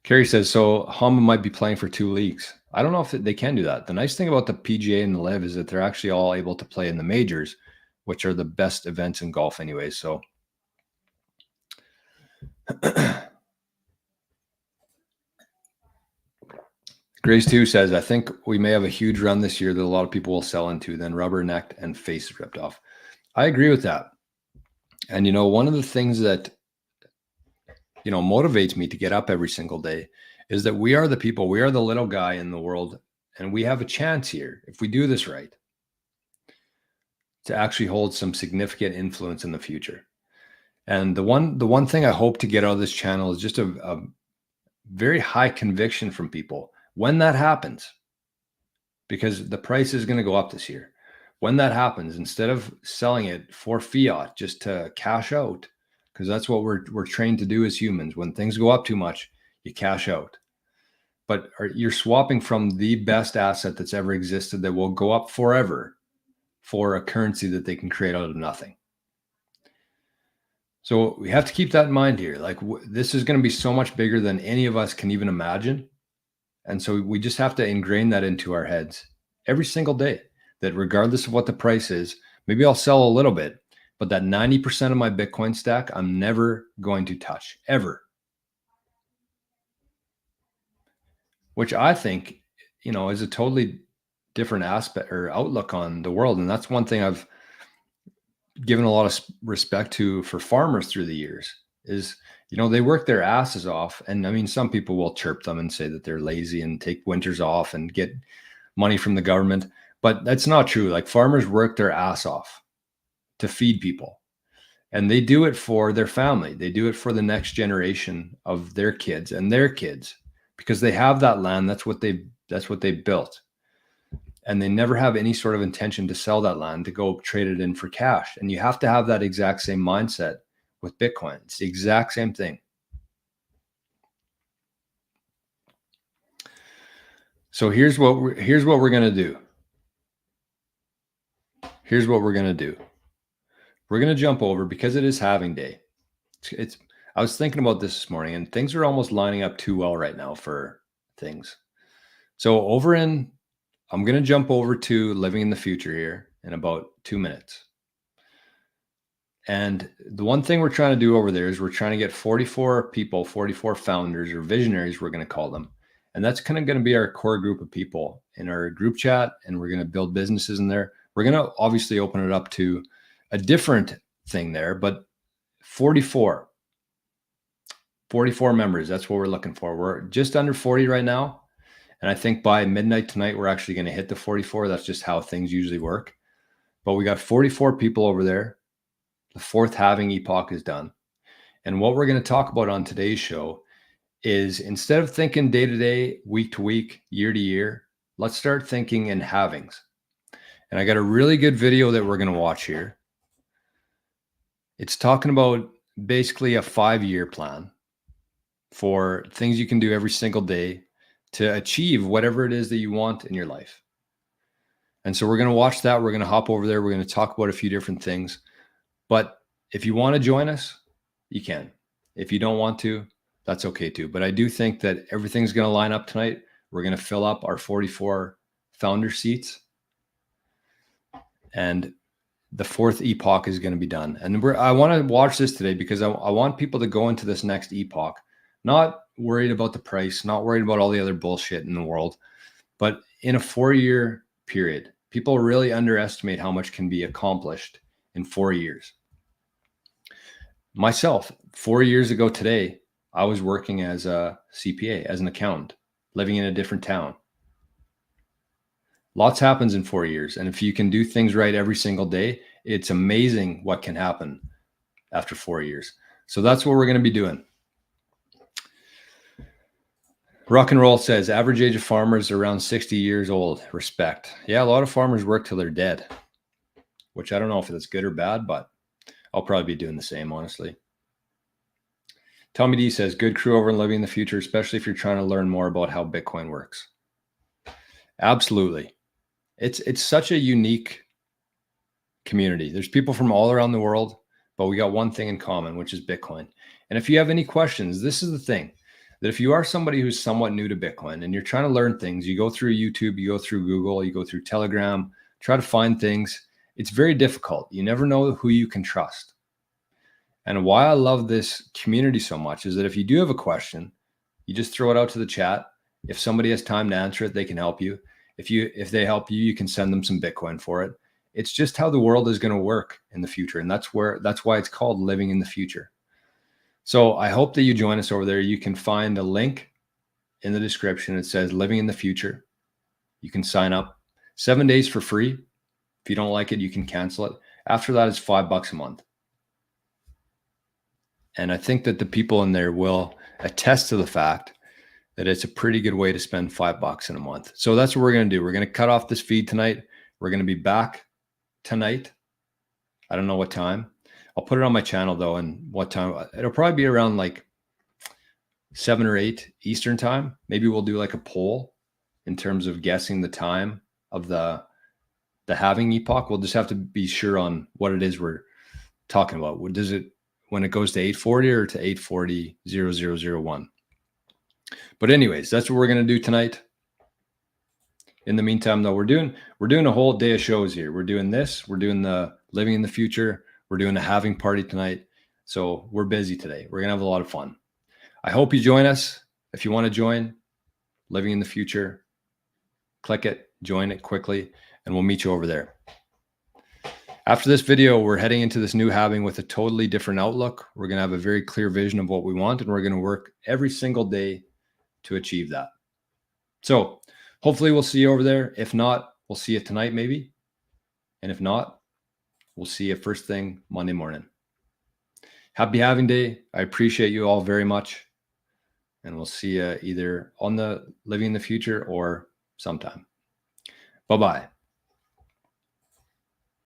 Kerry says, so Hama might be playing for 2 leagues. I don't know if they can do that. The nice thing about the PGA and the LIV is that they're actually all able to play in the majors, which are the best events in golf anyway. So Grace 2 says, I think we may have a huge run this year that a lot of people will sell into, then rubbernecked and face ripped off. I agree with that. And, you know, one of the things that, you know, motivates me to get up every single day is that we are the people, we are the little guy in the world, and we have a chance here, if we do this right, to actually hold some significant influence in the future. And the one thing I hope to get out of this channel is just a very high conviction from people when that happens, because the price is going to go up this year. When that happens, instead of selling it for fiat just to cash out, because that's what we're trained to do as humans. When things go up too much, you cash out. But you're swapping from the best asset that's ever existed that will go up forever for a currency that they can create out of nothing. So we have to keep that in mind here. Like this is going to be so much bigger than any of us can even imagine. And so we just have to ingrain that into our heads every single day, that regardless of what the price is, maybe I'll sell a little bit, but that 90% of my Bitcoin stack, I'm never going to touch, ever. Which I think, you know, is a totally different aspect or outlook on the world. And that's one thing I've given a lot of respect to for farmers through the years is, you know, they work their asses off. And I mean, some people will chirp them and say that they're lazy and take winters off and get money from the government, but that's not true. Like farmers work their ass off to feed people, and they do it for their family. They do it for the next generation of their kids and their kids, because they have that land. That's what they built. And they never have any sort of intention to sell that land to go trade it in for cash. And you have to have that exact same mindset with Bitcoin. It's the exact same thing. So here's what we're going to do. Here's what we're going to do. We're going to jump over, because it is halving day. I was thinking about this morning, and things are almost lining up too well right now for things. So I'm going to jump over to living in the future here in about 2 minutes. And the one thing we're trying to do over there is we're trying to get 44 people, 44 founders or visionaries, we're going to call them. And that's kind of going to be our core group of people in our group chat. And we're going to build businesses in there. We're going to obviously open it up to a different thing there, but 44 members. That's what we're looking for. We're just under 40 right now. And I think by midnight tonight, we're actually going to hit the 44. That's just how things usually work. But we got 44 people over there. The fourth halving epoch is done. And what we're going to talk about on today's show is, instead of thinking day to day, week to week, year to year, let's start thinking in halvings. And I got a really good video that we're going to watch here. It's talking about basically a 5-year plan for things you can do every single day to achieve whatever it is that you want in your life. And so we're going to watch that. We're going to hop over there. We're going to talk about a few different things. But if you want to join us, you can. If you don't want to, that's okay too. But I do think that everything's going to line up tonight. We're going to fill up our 44 founder seats. And the fourth epoch is going to be done. And I want to watch this today because I want people to go into this next epoch, not worried about the price, not worried about all the other bullshit in the world, but in a 4-year period. People really underestimate how much can be accomplished in 4 years. Myself, 4 years ago today, I was working as a CPA, as an accountant, living in a different town. Lots happens in 4 years. And if you can do things right every single day, it's amazing what can happen after 4 years. So that's what we're going to be doing. Rock and Roll says, average age of farmers around 60 years old. Respect. Yeah, a lot of farmers work till they're dead, which I don't know if that's good or bad, but I'll probably be doing the same, honestly. Tommy D says, good crew over in Living in the Future, especially if you're trying to learn more about how Bitcoin works. Absolutely. It's such a unique community. There's people from all around the world, but we got one thing in common, which is Bitcoin. And if you have any questions, this is the thing, that if you are somebody who's somewhat new to Bitcoin and you're trying to learn things, you go through YouTube, you go through Google, you go through Telegram, try to find things. It's very difficult. You never know who you can trust. And why I love this community so much is that if you do have a question, you just throw it out to the chat. If somebody has time to answer it, they can help you. If they help you, you can send them some Bitcoin for it. It's just how the world is going to work in the future. And that's why it's called Living in the Future. So I hope that you join us over there. You can find a link in the description. It says Living in the Future. You can sign up 7 days for free. If you don't like it, you can cancel it. After that, it's $5 a month. And I think that the people in there will attest to the fact that it's a pretty good way to spend $5 in a month. So that's what we're going to do. We're going to cut off this feed tonight. We're going to be back tonight. I don't know what time. I'll put it on my channel though. And what time? It'll probably be around like 7 or 8 Eastern time. Maybe we'll do like a poll in terms of guessing the time of the halving epoch. We'll just have to be sure on what it is we're talking about. Does it, when it goes to 840 or to 840-0001? But anyways, that's what we're going to do tonight. In the meantime, though, we're doing a whole day of shows here. We're doing this. We're doing the Living in the Future. We're doing a halving party tonight. So we're busy today. We're going to have a lot of fun. I hope you join us. If you want to join Living in the Future, click it, join it quickly, and we'll meet you over there. After this video, we're heading into this new halving with a totally different outlook. We're going to have a very clear vision of what we want, and we're going to work every single day to achieve that. So hopefully we'll see you over there. If not, we'll see you tonight maybe. And if not, we'll see you first thing Monday morning. Happy halving day. I appreciate you all very much. And we'll see you either on the Living in the Future or sometime. Bye-bye.